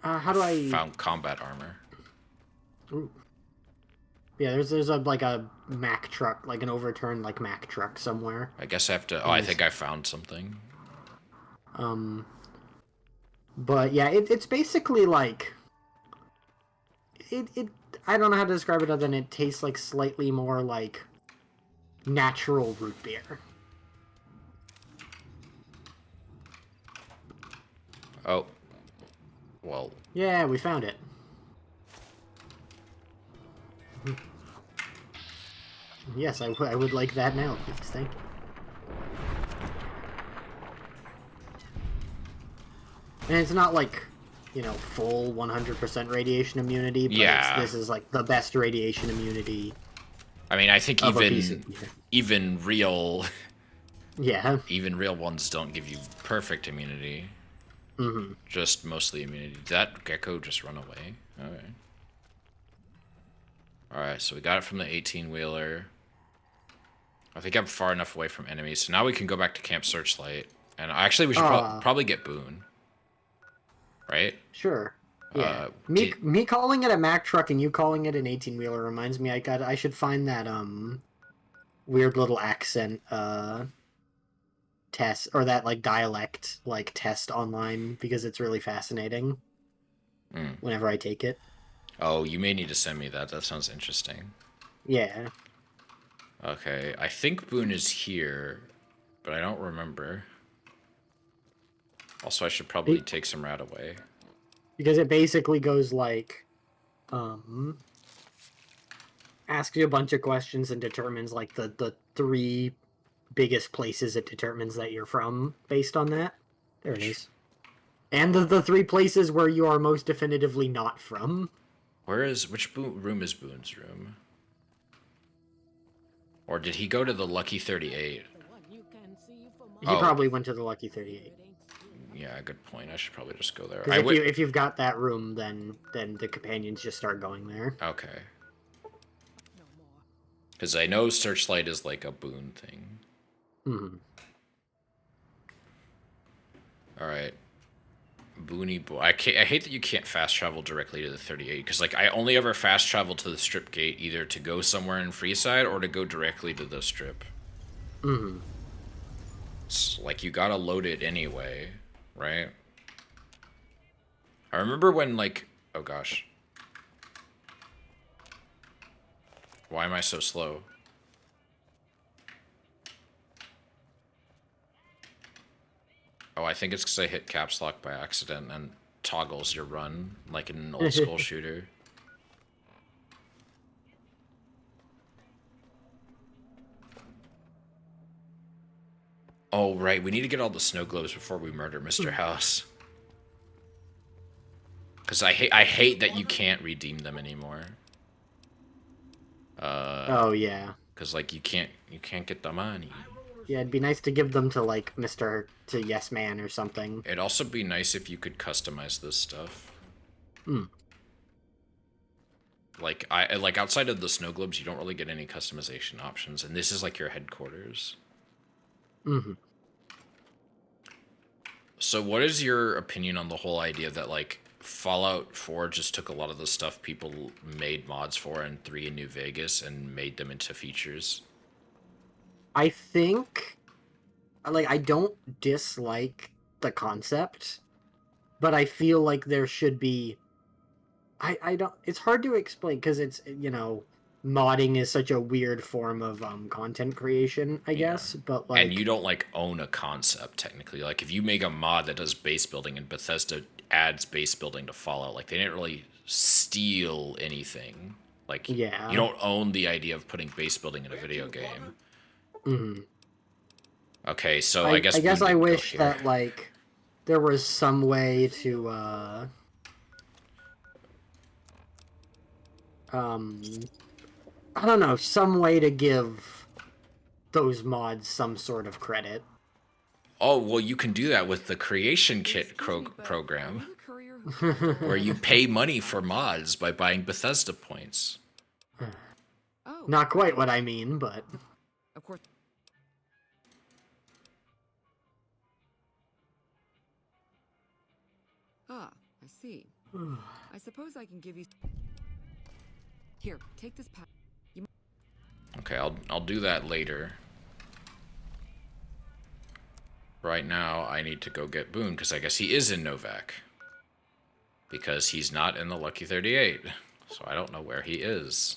how do I found combat armor. Ooh. Yeah, there's like a Mack truck, like an overturned like Mack truck somewhere. I guess I have to. Oh, I think I found something. But yeah, it's basically like it. I don't know how to describe it other than it tastes like slightly more like natural root beer. Oh, well. Yeah, we found it. Yes, I would like that now, please. Thank you. And it's not like, you know, full 100% radiation immunity, but this is like the best radiation immunity. I mean, I think even real even real ones don't give you perfect immunity. Mm-hmm. Just mostly immunity. Did that gecko just run away? Alright. Alright, so we got it from the 18-wheeler. I think I'm far enough away from enemies, so now we can go back to Camp Searchlight. And actually, we should probably get Boone. Right? Sure. Yeah. Me calling it a Mack truck and you calling it an 18-wheeler reminds me I should find that weird little accent test, or that like dialect like test online, because it's really fascinating whenever I take it. Oh, you may need to send me that. That sounds interesting. Yeah. Okay, I think Boone is here, but I don't remember. Also, I should probably take some rat away. Because it basically goes like, asks you a bunch of questions and determines like the three biggest places it determines that you're from based on that. There it is. And the three places where you are most definitively not from. Which room is Boone's room? Or did he go to the Lucky 38? He probably went to the Lucky 38. Yeah, good point. I should probably just go there. Because if you've got that room, then the companions just start going there. Okay. Because I know Searchlight is like a Boone thing. Mm-hmm. Alright. Booney boy. I hate that you can't fast travel directly to the 38, because like I only ever fast travel to the strip gate either to go somewhere in Freeside or to go directly to the strip. Mm-hmm. It's like you gotta load it anyway, right? I remember when like, oh gosh. Why am I so slow? Oh, I think it's because I hit caps lock by accident and toggles your run like in an old school shooter. Oh, right. We need to get all the snow globes before we murder Mr. House. Because I hate that you can't redeem them anymore. Oh yeah. Because like you can't get the money. Yeah, it'd be nice to give them to like to Yes Man or something. It'd also be nice if you could customize this stuff. Like outside of the snow globes, you don't really get any customization options, and this is like your headquarters. Mm-hmm. So what is your opinion on the whole idea that like Fallout 4 just took a lot of the stuff people made mods for in 3 in New Vegas and made them into features? I think, like, I don't dislike the concept, but I feel like there should be... I don't... It's hard to explain, because it's, you know, modding is such a weird form of content creation, I guess, but, like... And you don't, like, own a concept, technically. Like, if you make a mod that does base building and Bethesda adds base building to Fallout, like, they didn't really steal anything. Like, yeah. You don't own the idea of putting base building in a video game. Mm-hmm. Okay, so I guess I wish that like there was some way to I don't know, some way to give those mods some sort of credit. Oh, well, you can do that with the Creation Kit program, where you pay money for mods by buying Bethesda points. Not quite what I mean, but... Of course. Ah, I see. I suppose I can give you... Here, take this pack. Okay, I'll do that later. Right now, I need to go get Boone, because I guess he is in Novak. Because he's not in the Lucky 38. So I don't know where he is.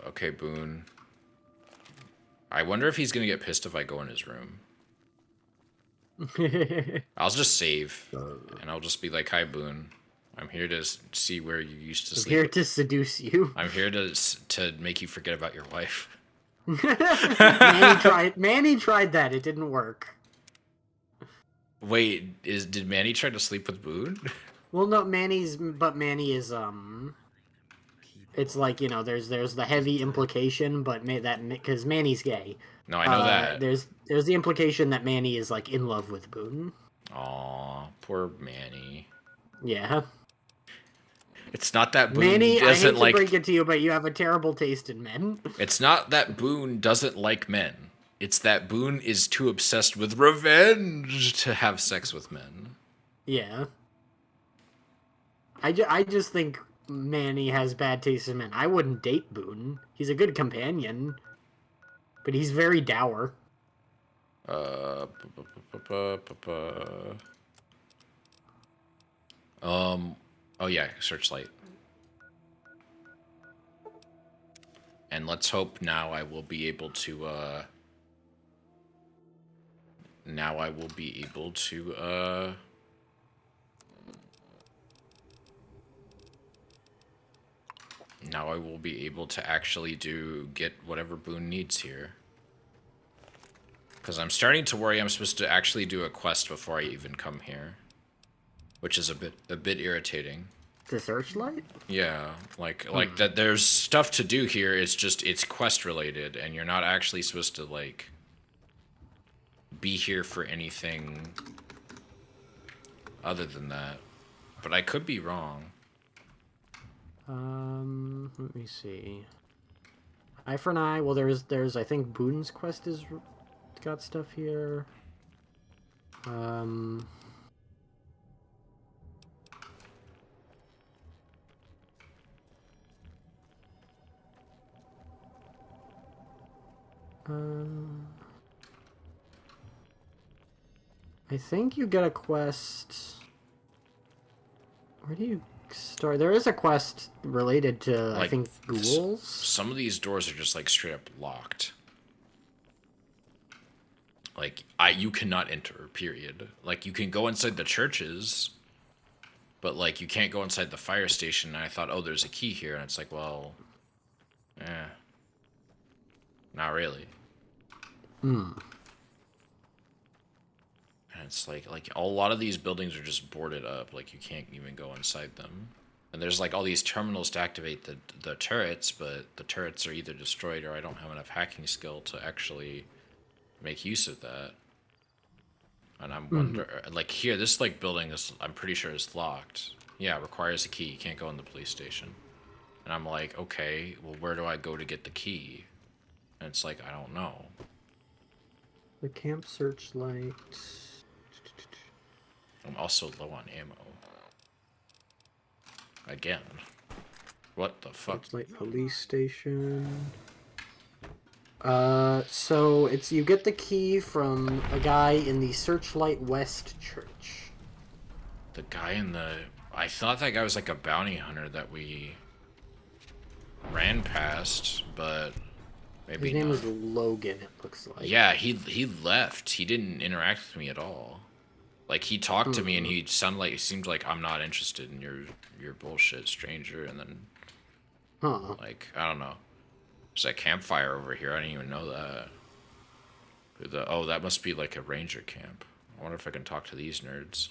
Okay, Boone. I wonder if he's gonna get pissed if I go in his room. I'll just save, and I'll just be like, "Hi, Boone. I'm here to see where you used to sleep. I'm here to seduce you. I'm here to make you forget about your wife." Manny tried that. It didn't work. Wait, did Manny try to sleep with Boone? Well, no, Manny is it's like, you know, there's the heavy implication, but because Manny's gay. No, I know that. There's the implication that Manny is like in love with Boone. Aw, poor Manny. Yeah. It's not that Boone Manny, I hate doesn't to like. break it to you, but you have a terrible taste in men. It's not that Boone doesn't like men. It's that Boone is too obsessed with revenge to have sex with men. Yeah. I just think Manny has bad taste in men. I wouldn't date Boone. He's a good companion, but he's very dour. Uh, oh yeah, Searchlight. And let's hope now I will be able to, now I will be able to, now I will be able to actually get whatever Boone needs here. Because I'm starting to worry I'm supposed to actually do a quest before I even come here. Which is a bit irritating. The Searchlight? Yeah, like that there's stuff to do here, it's quest related, and you're not actually supposed to, like, be here for anything other than that. But I could be wrong. Let me see. Eye for an Eye. Well, there's I think Boone's quest is got stuff here. I think you get a quest. Where do you start? There is a quest related to, Like, I think, ghouls. Some of these doors are just, like, straight up locked. Like, you cannot enter, period. Like, you can go inside the churches, but, like, you can't go inside the fire station. And I thought, oh, there's a key here. And it's like, well, not really. And it's like a lot of these buildings are just boarded up. Like, you can't even go inside them. And there's, like, all these terminals to activate the turrets, but the turrets are either destroyed or I don't have enough hacking skill to actually make use of that. And I'm wondering, like, here, this, like, building is, I'm pretty sure is locked. Yeah, it requires a key. You can't go in the police station. And I'm like, okay, well, where do I go to get the key? And it's like, I don't know. The camp Searchlight. I'm also low on ammo. Again. What the fuck? Searchlight police station. So it's you get the key from a guy in the Searchlight West Church. The guy in the... I thought that guy was like a bounty hunter that we ran past, but maybe His name not. is Logan, it looks like. Yeah, he left. He didn't interact with me at all. Like, he talked to me and he seemed like I'm not interested in your bullshit, stranger, and then like, I don't know. There's that campfire over here. I didn't even know that. Oh, that must be like a ranger camp. I wonder if I can talk to these nerds.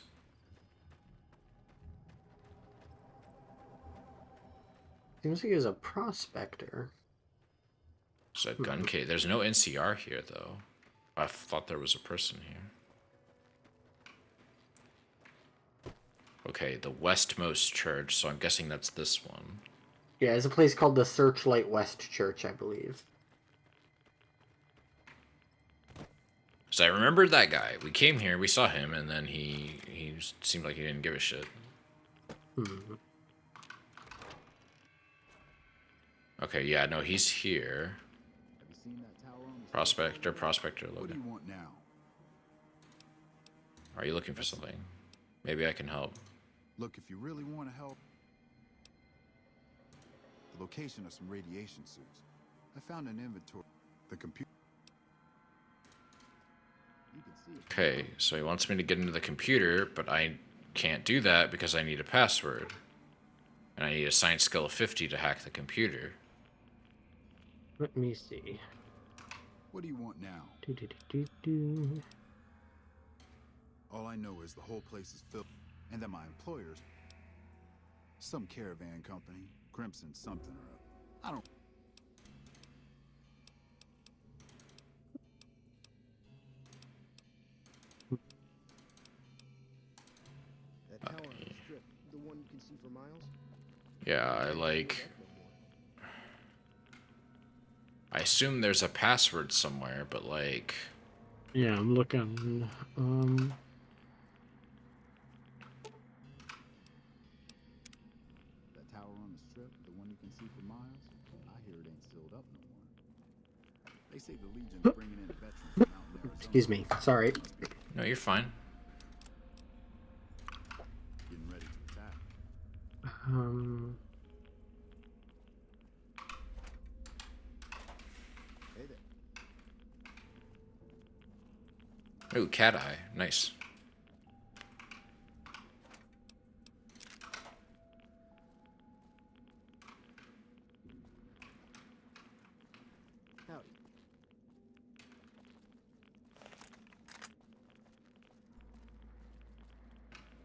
Seems like he was a prospector. There's a gun case. There's no NCR here, though. I thought there was a person here. Okay, the Westmost Church, so I'm guessing that's this one. Yeah, there's a place called the Searchlight West Church, I believe. So I remembered that guy. We came here, we saw him, and then he seemed like he didn't give a shit. Okay, yeah, no, he's here. Prospector, What Logan. do you want now? Are you looking for something? Maybe I can help. Look, if you really want to help, the location of some radiation suits. I found an inventory. The computer. You can see it. Okay, so he wants me to get into the computer, but I can't do that because I need a password. And I need a science skill of 50 to hack the computer. Let me see. What do you want now? Do. All I know is the whole place is filled, and that my employers, some caravan company, Crimson something or other. I don't. That tower on the strip, the one you can see for miles? Yeah, I assume there's a password somewhere, but like... Yeah, I'm looking. That tower on the strip, the one you can see for miles, I hear it ain't sealed up no more. They say the Legion's bringing in veterans from out in Arizona. Excuse me. Sorry. No, you're fine. Getting ready to attack. Hey there. Ooh, cat eye. Nice. Howdy.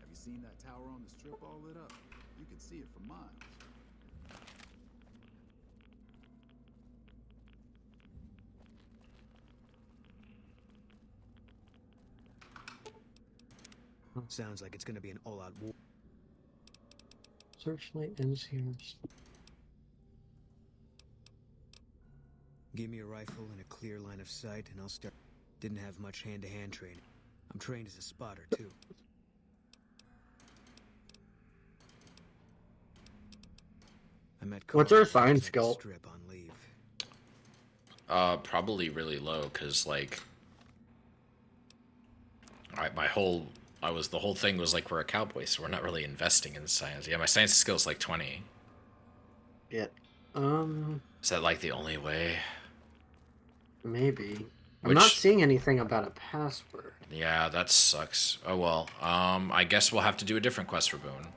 Have you seen that tower on the strip all lit up? You can see it for miles. Sounds like it's gonna be an all-out war. Searchlight ends here. Give me a rifle and a clear line of sight, and I'll start. Didn't have much hand-to-hand training. I'm trained as a spotter too. I met. What's our collab sign guys at the skill? Strip on leave. Probably really low, because, like... the whole thing was like, we're a cowboy, so we're not really investing in science. Yeah, my science skill is like 20. Yeah. Is that like the only way? Maybe. I'm Which- not seeing anything about a password. Yeah, that sucks. Oh well. I guess we'll have to do a different quest for Boone.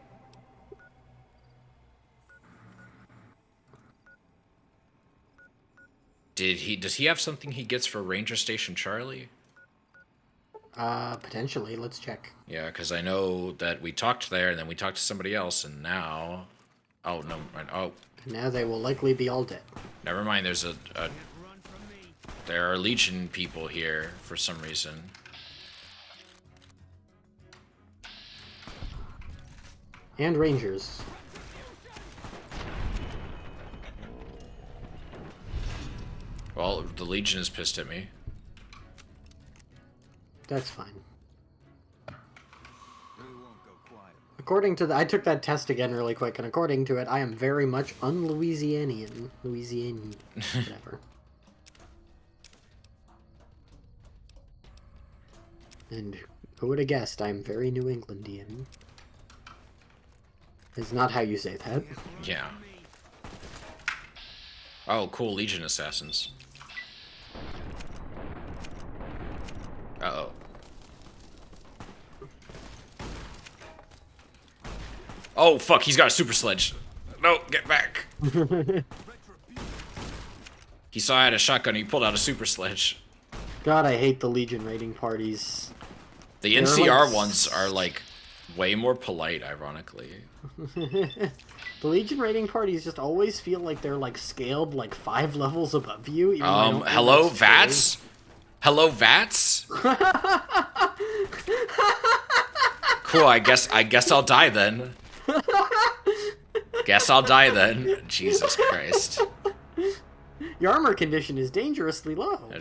Does he have something he gets for Ranger Station Charlie? Potentially. Let's check. Yeah, because I know that we talked there, and then we talked to somebody else, and now... Oh, no. Oh, Now they will likely be all dead. never mind. There's there are Legion people here for some reason. And Rangers. Well, the Legion is pissed at me. That's fine. Really won't go quiet. According to I took that test again really quick, and according to it, I am very much un-Louisianian. Louisianian. Whatever. And who would have guessed I'm very New Englandian? Is not how you say that. Yeah. Oh, cool. Legion assassins. Uh-oh. Oh, fuck. He's got a super sledge. No, get back. He saw I had a shotgun. He pulled out a super sledge. God, I hate the Legion raiding parties. The They're NCR like- ones are, like, way more polite, ironically. The Legion raiding parties just always feel like they're like scaled like 5 levels above you. even though I don't think Hello, that's Vats? Hello, Vats? Cool, I guess I'll die then. Guess I'll die then. Jesus Christ. true. Your armor condition is dangerously low. I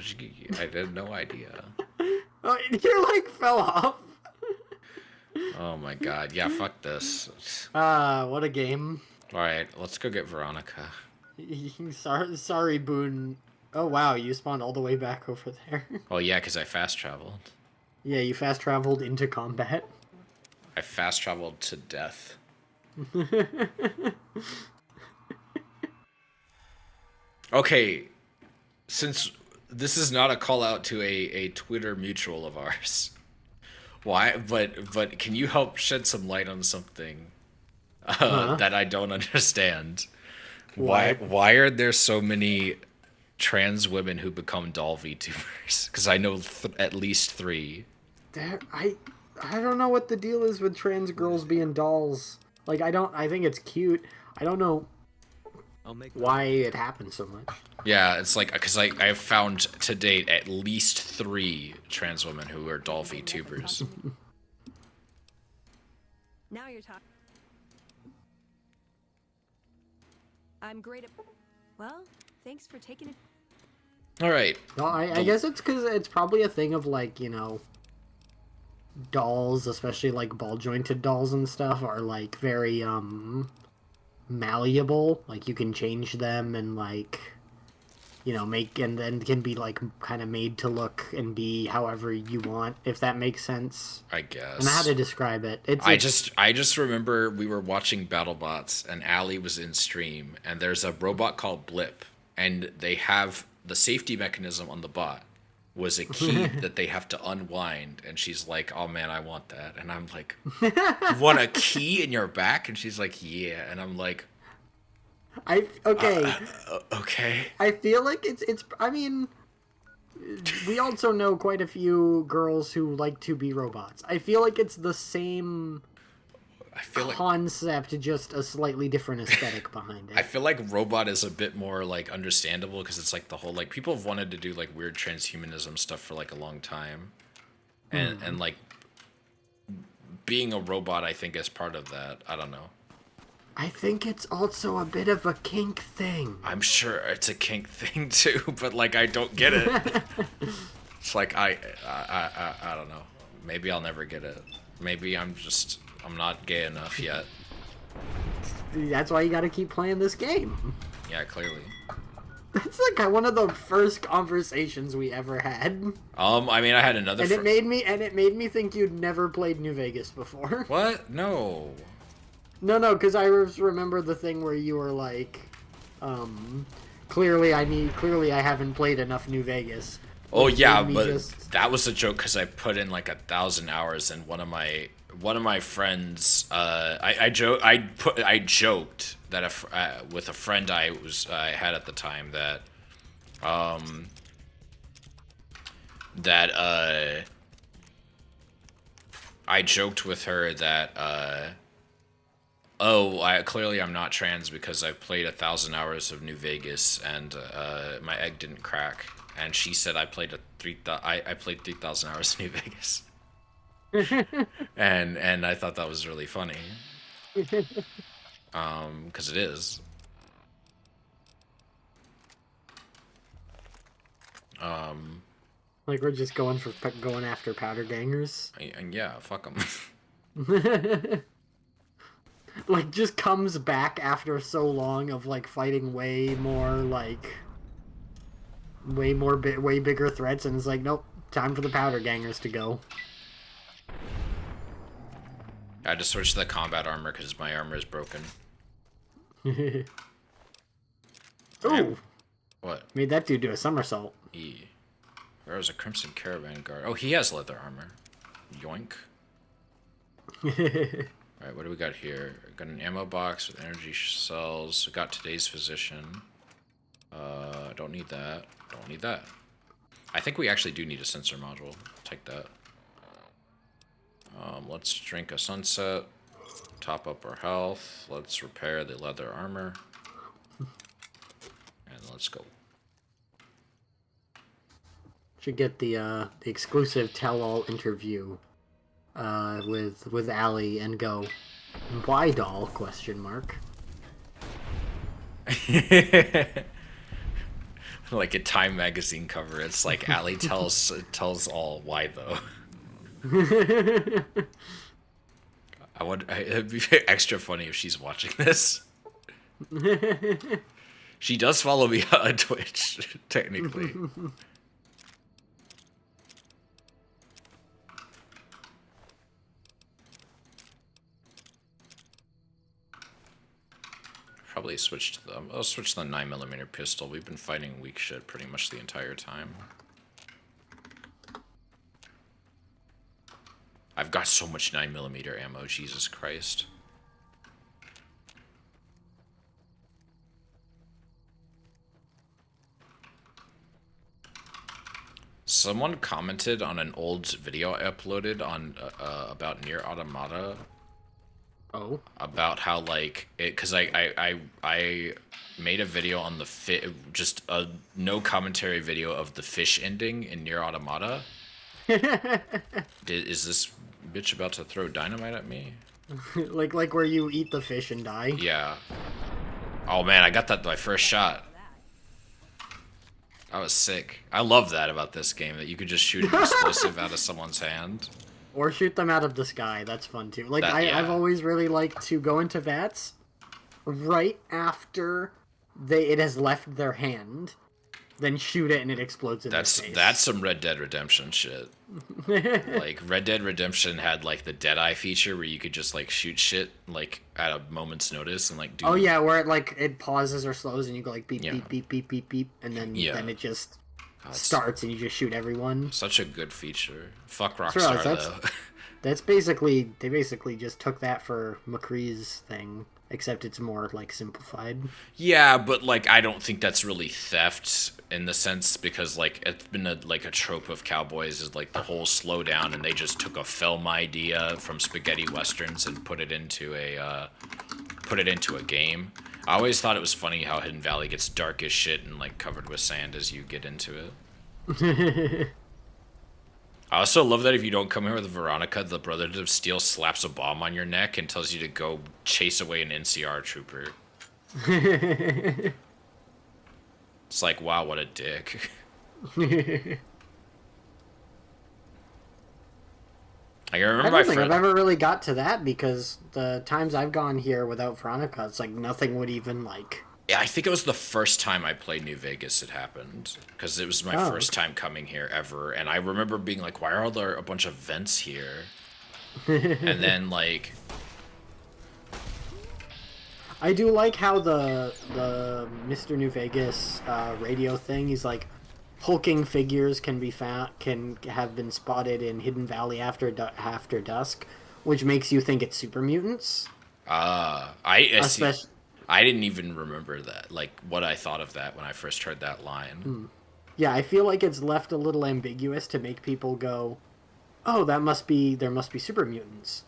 had no idea. Oh, you're like fell off. Oh my god. Yeah, fuck this. What a game. Alright, let's go get Veronica. Sorry, Boone. Oh wow, you spawned all the way back over there. Oh yeah, because I fast traveled. Yeah, you fast traveled into combat. I fast traveled to death. Okay, since this is not a call out to a Twitter mutual of ours, why? But can you help shed some light on something that I don't understand? Why are there so many trans women who become doll VTubers? Because I know at least 3. I don't know what the deal is with trans girls being dolls. Like I think it's cute. I don't know why it happens so much. Yeah, it's like, because I've found to date at least 3 trans women who are doll VTubers. Now you're talking. I'm great at... Well, thanks for taking it. All right. No, I guess it's because it's probably a thing of, like, you know, dolls, especially, like, ball-jointed dolls and stuff, are, like, very, malleable. Like, you can change them and, like, you know, make, and then can be, like, kind of made to look and be however you want, if that makes sense. I guess. And how to describe it. I just remember we were watching BattleBots, and Allie was in stream, and there's a robot called Blip, and they have the safety mechanism on the bot was a key that they have to unwind, and she's like, "Oh man, I want that," and I'm like, "You want a key in your back?" And she's like, "Yeah," and I'm like, okay. Okay. I feel like it's. I mean, we also know quite a few girls who like to be robots. I feel like it's the same concept, just a slightly different aesthetic behind it. I feel like robot is a bit more like understandable because it's like the whole like people have wanted to do like weird transhumanism stuff for like a long time, and like being a robot I think is part of that. I don't know. I think it's also a bit of a kink thing. I'm sure it's a kink thing too, but like I don't get it. It's like I don't know. Maybe I'll never get it. Maybe I'm not gay enough yet. That's why you gotta keep playing this game. Yeah, clearly. That's like one of the first conversations we ever had. I mean, I had another. And it made me think you'd never played New Vegas before. What? No. No, because I remember the thing where you were like, clearly I haven't played enough New Vegas. Oh yeah, but that was a joke because I put in like 1,000 hours, and one of my friends, I joked that with a friend I had at the time that I joked with her that clearly I'm not trans because I played 1,000 hours of New Vegas and my egg didn't crack. And she said I played 3,000 hours of New Vegas. and I thought that was really funny. Because it is. Like we're just going after powder gangers. And yeah, fuck them. Like just comes back after so long of like fighting way bigger threats, and it's like, nope, time for the powder gangers to go. I had to switch to the combat armor because my armor is broken. Ooh. What? Made that dude do a somersault. There was a Crimson Caravan Guard. Oh, he has leather armor. Yoink. Alright, what do we got here? Got an ammo box with energy cells. We got today's physician. Don't need that. Don't need that. I think we actually do need a sensor module. Take that. Let's drink a sunset. Top up our health. Let's repair the leather armor. And let's go. Should get the exclusive tell-all interview with Allie and go, why doll? Question mark. Like a Time magazine cover. It's like Allie tells all why though. It'd be extra funny if she's watching this. She does follow me on Twitch, technically. Probably switch to I'll switch to the 9mm pistol. We've been fighting weak shit pretty much the entire time. I've got so much 9mm ammo, Jesus Christ. Someone commented on an old video I uploaded on about Nier Automata. Oh. About how like it, because I made a video on the just a no commentary video of the fish ending in Nier Automata. Is this bitch about to throw dynamite at me? like where you eat the fish and die? Yeah. Oh man, I got that my first shot. That was sick. I love that about this game, that you could just shoot an explosive out of someone's hand. Or shoot them out of the sky. That's fun too. Like Yeah. I've always really liked to go into VATS right after it has left their hand, then shoot it and it explodes in their face. That's some Red Dead Redemption shit. Like Red Dead Redemption had like the Deadeye feature where you could just like shoot shit like at a moment's notice and like do. Oh yeah, where it pauses or slows and you go like beep Yeah. beep beep beep beep beep and then it just God, starts and you just shoot everyone. Such a good feature. Fuck Sure, Rockstar though. That's basically they basically just took that for McCree's thing, except it's more like simplified. Yeah, but like I don't think that's really theft in the sense, because like it's been a trope of cowboys is like the whole slow down, and they just took a film idea from spaghetti westerns and put it into a game. I always thought it was funny how Hidden Valley gets dark as shit and like covered with sand as you get into it. I also love that if you don't come here with Veronica, the Brotherhood of Steel slaps a bomb on your neck and tells you to go chase away an NCR trooper. It's like, wow, what a dick. I remember I don't think I've ever really got to that, because the times I've gone here without Veronica, it's like nothing would even like... Yeah, I think it was the first time I played New Vegas it happened, because it was my first time coming here ever, and I remember being like, why are there a bunch of vents here? And then, like... I do like how the Mr. New Vegas radio thing, he's like, hulking figures can have been spotted in Hidden Valley after dusk, which makes you think it's super mutants. I didn't even remember that, like what I thought of that when I first heard that line. Yeah, I feel like it's left a little ambiguous to make people go, "Oh, there must be super mutants."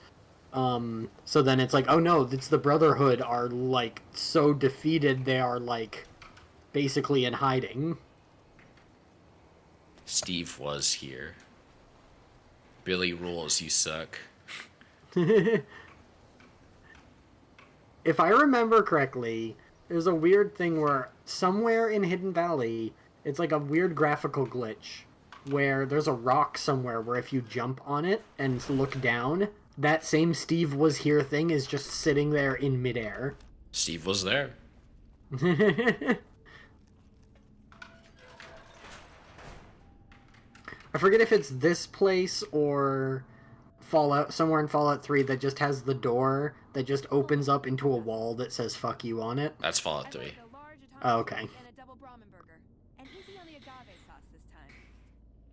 So then it's like, "Oh no, it's the Brotherhood are like so defeated they are like basically in hiding." Steve was here. Billy rules, you suck. If I remember correctly, there's a weird thing where somewhere in Hidden Valley, it's like a weird graphical glitch where there's a rock somewhere where if you jump on it and look down, that same Steve was here thing is just sitting there in midair. Steve was there. I forget if it's this place or somewhere in Fallout 3 that just has the door that just opens up into a wall that says "fuck you" on it. That's Fallout 3. Oh, okay.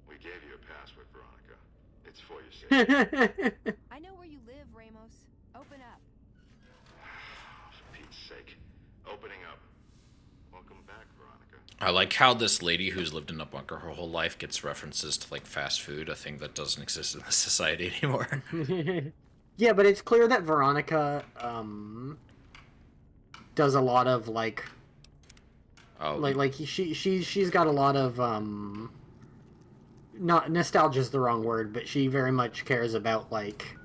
We gave you a password, Veronica. It's for your safety. I know where you live, Ramos. Open up. For Pete's sake. Opening up. Welcome back, Veronica. I like how this lady who's lived in a bunker her whole life gets references to like fast food, a thing that doesn't exist in this society anymore. Yeah, but it's clear that Veronica does a lot of like she's got a lot of not nostalgia's the wrong word, but she very much cares about like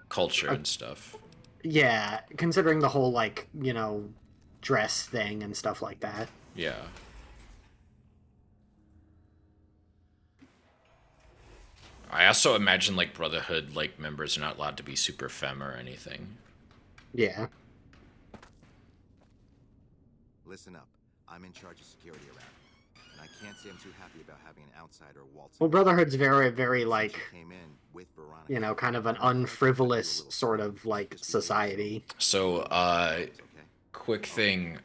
culture and stuff. Yeah, considering the whole like, you know, dress thing and stuff like that. Yeah. I also imagine like Brotherhood like members are not allowed to be super femme or anything. Yeah. Listen up. I'm in charge of security around here, and I can't say I'm too happy about having an outsider waltz. Well, Brotherhood's very, very like, you know, kind of an unfrivolous sort of like society. So, quick thing,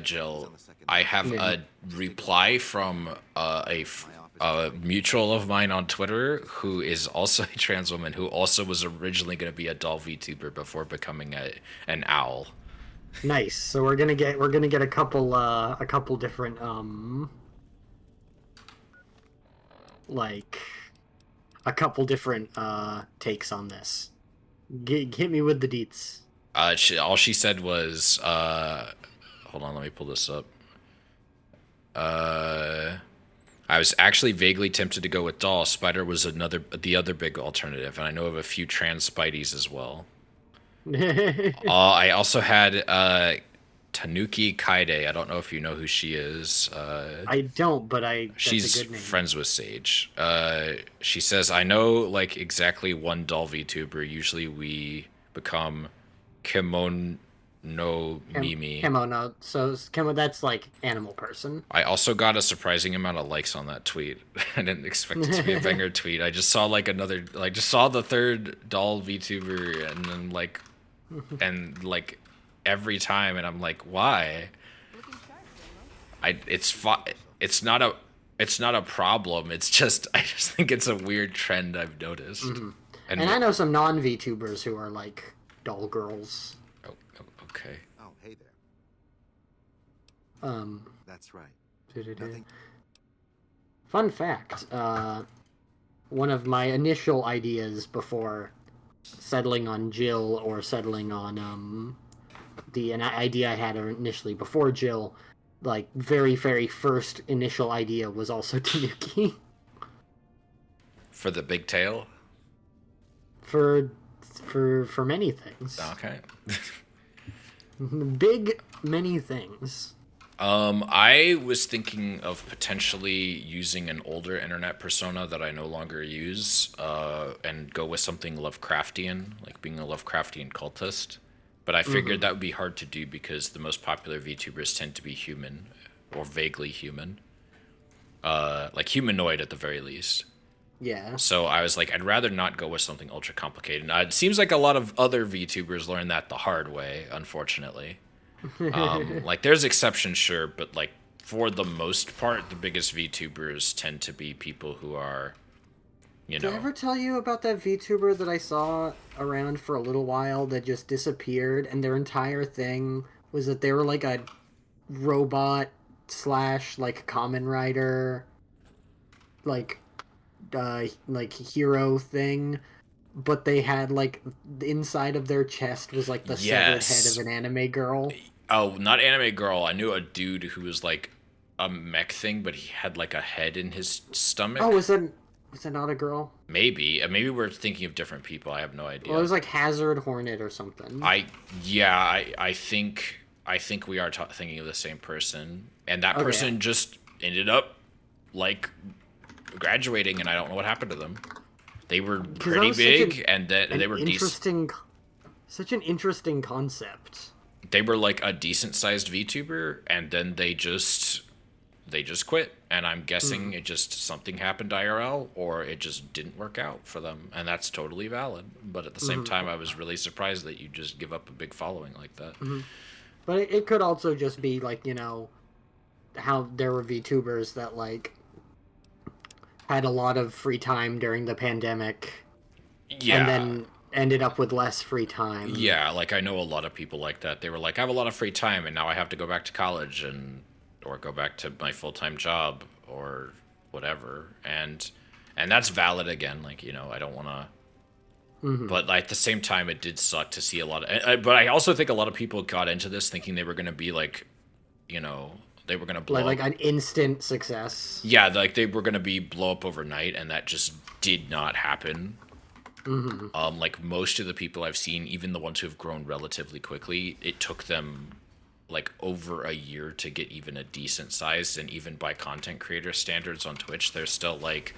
Jill, I have a reply from a mutual of mine on Twitter who is also a trans woman who also was originally going to be a doll VTuber before becoming an owl. Nice. So we're gonna get a couple different like a couple different takes on this. Hit me with the deets. All she said was hold on, let me pull this up. I was actually vaguely tempted to go with doll. Spider was the other big alternative, and I know of a few trans Spideys as well. I also had Tanuki Kaide. I don't know if you know who she is. I don't, but that's She's a good name. friends with Sage. She says, I know like exactly one doll VTuber. Usually we become Kimono Mimi. Kemono. So that's like animal person. I also got a surprising amount of likes on that tweet. I didn't expect it to be a banger tweet. I just saw like another, like just saw the third doll VTuber, and then like every time, and I'm like, why? It's not a problem. It's just I just think it's a weird trend I've noticed. And I know some non-VTubers who are like doll girls. Oh, okay. Oh, hey there. That's right. Nothing. Fun fact, one of my initial ideas before settling on Jill or settling on an idea I had initially before Jill, like very first initial idea was also Tanuki. For the big tail? For many things. Okay. Big many things. I was thinking of potentially using an older internet persona that I no longer use, and go with something Lovecraftian, like being a Lovecraftian cultist. But I figured that would be hard to do because the most popular VTubers tend to be human, or vaguely human. Like humanoid at the very least. Yeah. So I was like, I'd rather not go with something ultra complicated. Now, it seems like a lot of other VTubers learned that the hard way, unfortunately. Like there's exceptions, sure, but like for the most part, the biggest VTubers tend to be people who are, you know. Did I ever tell you about that VTuber that I saw around for a little while that just disappeared, and their entire thing was that they were like a robot / like Kamen Rider like hero thing, but they had like the inside of their chest was like the severed head of an anime girl. Oh, not anime girl. I knew a dude who was like a mech thing, but he had like a head in his stomach. Oh, was that not a girl? Maybe we're thinking of different people. I have no idea. Well, it was like Hazard Hornet or something. I think we are thinking of the same person, and that person just ended up like graduating, and I don't know what happened to them. They were pretty big, and they were decent. Such an interesting concept. They were like a decent sized VTuber, and then they just quit. And I'm guessing it just something happened IRL, or it just didn't work out for them, and that's totally valid. But at the same time, I was really surprised that you just give up a big following like that. But it could also just be like, you know, how there were VTubers that like had a lot of free time during the pandemic, and then ended up with less free time. Yeah, like I know a lot of people like that. They were like, I have a lot of free time, and now I have to go back to college or go back to my full-time job or whatever. And that's valid again. Like, you know, I don't want to. But at the same time, it did suck to see a lot of. But I also think a lot of people got into this thinking they were going to be like, you know, they were going to blow like up. an instant success. Yeah, like they were going to be blow up overnight, and that just did not happen. Like most of the people I've seen, even the ones who have grown relatively quickly, it took them like over a year to get even a decent size, and even by content creator standards on Twitch, they're still like,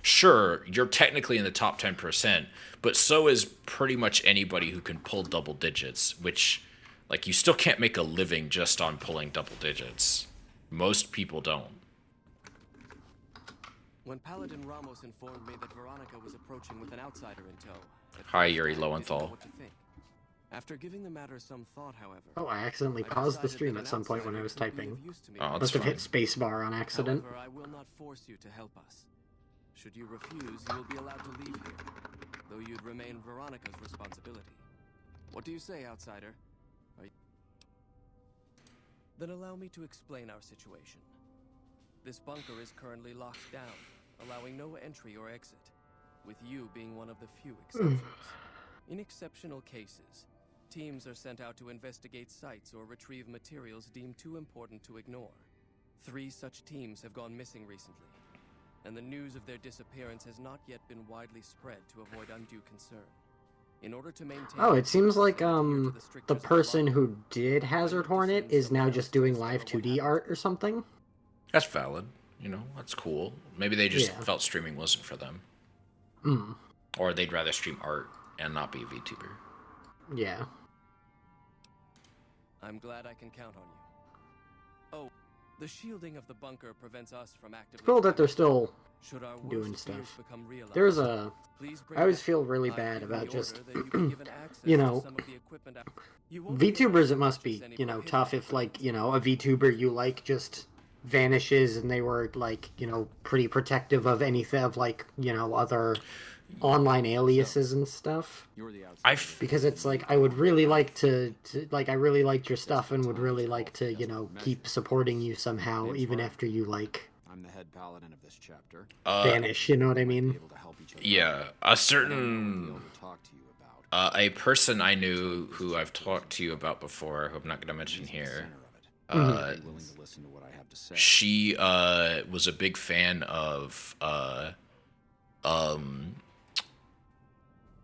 sure, you're technically in the top 10%, but so is pretty much anybody who can pull double digits, which like you still can't make a living just on pulling double digits. Most people don't. When Paladin Ramos informed me that Veronica was approaching with an outsider in tow. Hi, Yuri Lowenthal. After giving the matter some thought, however. Oh, I accidentally paused the stream at some point when I was typing. Oh, must have hit spacebar on accident. However, I will not force you to help us. Should you refuse, you will be allowed to leave here, though you'd remain Veronica's responsibility. What do you say, outsider? Then allow me to explain our situation. This bunker is currently locked down, allowing no entry or exit, with you being one of the few exceptions. In exceptional cases, teams are sent out to investigate sites or retrieve materials deemed too important to ignore. 3 such teams have gone missing recently, and the news of their disappearance has not yet been widely spread to avoid undue concern. In order to maintain Oh, it seems like the strictures of person law, who did Hazard Hornet is now just doing live 2D art or something. That's valid. You know, that's cool. Maybe they just Yeah. felt streaming wasn't for them. Mm. Or they'd rather stream art and not be a VTuber. Yeah. I'm glad I can count on you. Oh, the shielding of the bunker prevents us from actively. Cool that they're still Should our worst doing fears stuff. become realized, There's a... please I bring always back- feel really I've bad given about the just, order that you be given access you to know, some of the equipment you won't be able VTubers, to it must be, purchase any you know, prohibited tough if, like, you know, a VTuber you like just vanishes and they were, like, you know, pretty protective of anything, of, like, you know, other online aliases and stuff. Because it's like, I would really like to, like, I really liked your stuff and would really like to, you know, keep supporting you somehow, even after you, like, I'm the head paladin of this chapter. vanish, you know what I mean? Yeah, a certain... a person I knew who I've talked to you about before, who I'm not going to mention here, she was a big fan of...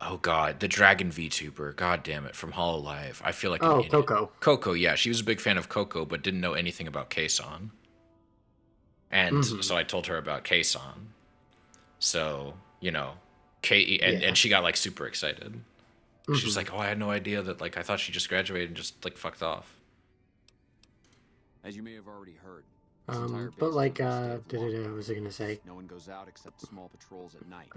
oh god, the Dragon VTuber, god damn it, from HoloLive. I feel like an idiot. Coco. Coco, yeah, she was a big fan of Coco, but didn't know anything about Kason. And so I told her about Kason. So, you know, and she got like super excited. She was like, "Oh, I had no idea that, like, I thought she just graduated and just like fucked off." As you may have already heard. But like, what was I gonna say? No one goes out except small patrols at night.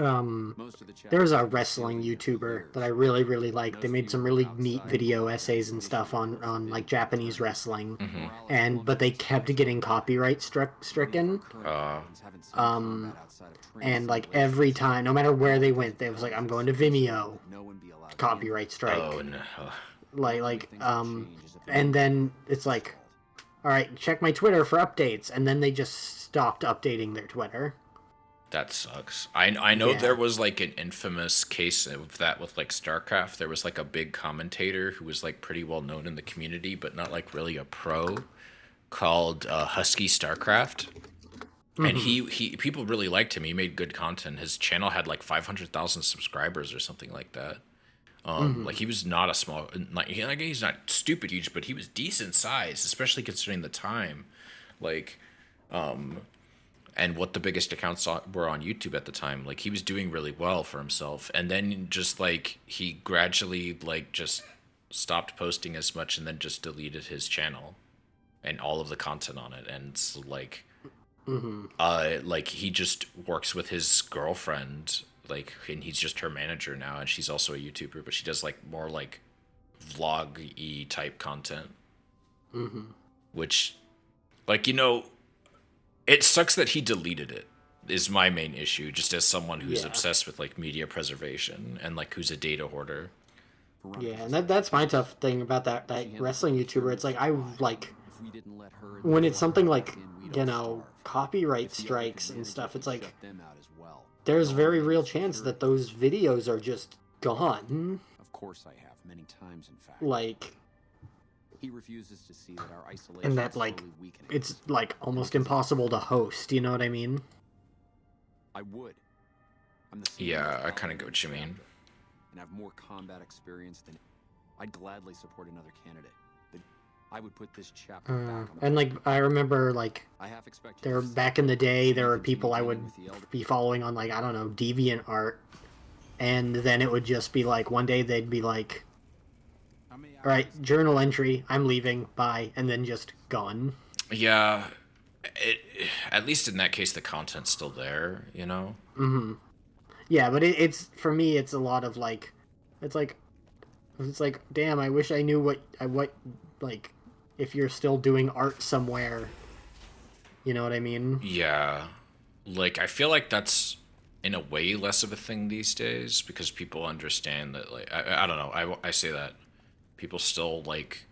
There's a wrestling YouTuber that I really, really like. They made some really neat video essays and stuff on like Japanese wrestling, but they kept getting copyright stricken. And like every time, no matter where they went, they was like, "I'm going to Vimeo." Copyright strike. Oh no. And then it's like, all right, check my Twitter for updates, and then they just stopped updating their Twitter. That sucks. I know there was like an infamous case of that with like StarCraft. There was like a big commentator who was like pretty well known in the community, but not like really a pro, called Husky StarCraft. And he people really liked him. He made good content. His channel had like 500,000 subscribers or something like that. Like he was not a small, like he's not stupid huge, but he was decent size, especially considering the time, like, and what the biggest accounts were on YouTube at the time. Like he was doing really well for himself, and then just like he gradually like just stopped posting as much, and then just deleted his channel and all of the content on it, and like, like he just works with his girlfriend. Like, and he's just her manager now, and she's also a YouTuber, but she does like more like vlog-y type content. Which, like, you know, it sucks that he deleted it, is my main issue, just as someone who's obsessed with like media preservation and like who's a data hoarder. Yeah, and that's my tough thing about that wrestling YouTuber. It's like, I like, when it's something like, you know, copyright strikes and stuff, it's like, there's very real chance that those videos are just gone. Of course I have, many times in fact. Like, he refuses to see that our isolation and that like it's like almost impossible to host, you know what I mean? I would. I'm the Yeah, I kind of get what you mean. And have more combat experience than I'd gladly support another candidate. But I would put this chapter back on the And like I remember like I half expect there back in the day there were people I would be following on like, I don't know, DeviantArt, and then it would just be like one day they'd be like, all right, journal entry, I'm leaving, bye, and then just gone. Yeah, at least in that case the content's still there, you know. Yeah, but it's for me it's a lot of like, it's like damn, I wish I knew what like if you're still doing art somewhere, you know what I mean? Yeah, like I feel like that's in a way less of a thing these days, because people understand that, like, I don't know, I say that people still, like,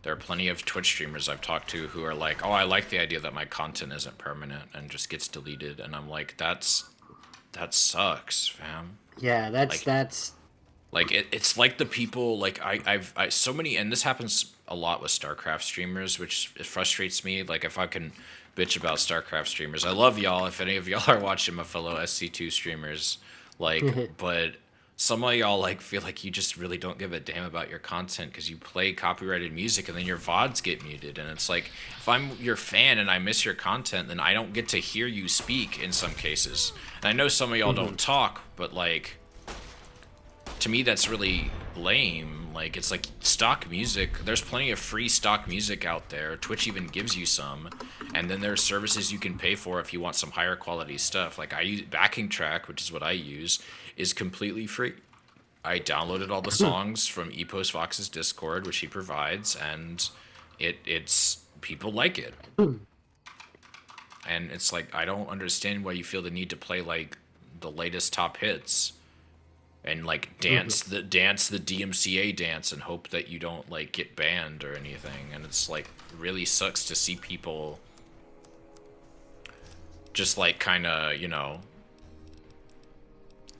there are plenty of Twitch streamers I've talked to who are like, oh, I like the idea that my content isn't permanent and just gets deleted, and I'm like, that sucks, fam. Yeah, that's like it's like the people, like I've so many, and this happens a lot with StarCraft streamers, which it frustrates me. Like if I can bitch about StarCraft streamers, I love y'all. If any of y'all are watching, my fellow SC2 streamers, like, but some of y'all like feel like you just really don't give a damn about your content because you play copyrighted music and then your VODs get muted. And it's like, if I'm your fan and I miss your content, then I don't get to hear you speak in some cases. And I know some of y'all don't talk, but like, to me that's really lame. Like, it's like stock music. There's plenty of free stock music out there. Twitch even gives you some. And then there's services you can pay for if you want some higher quality stuff. Like I use Backing Track, which is what I use, is completely free. I downloaded all the songs from Epos Fox's Discord, which he provides, and it's people like it. And it's like, I don't understand why you feel the need to play like the latest top hits and like dance the DMCA dance and hope that you don't like get banned or anything. And it's like, really sucks to see people just like kind of, you know,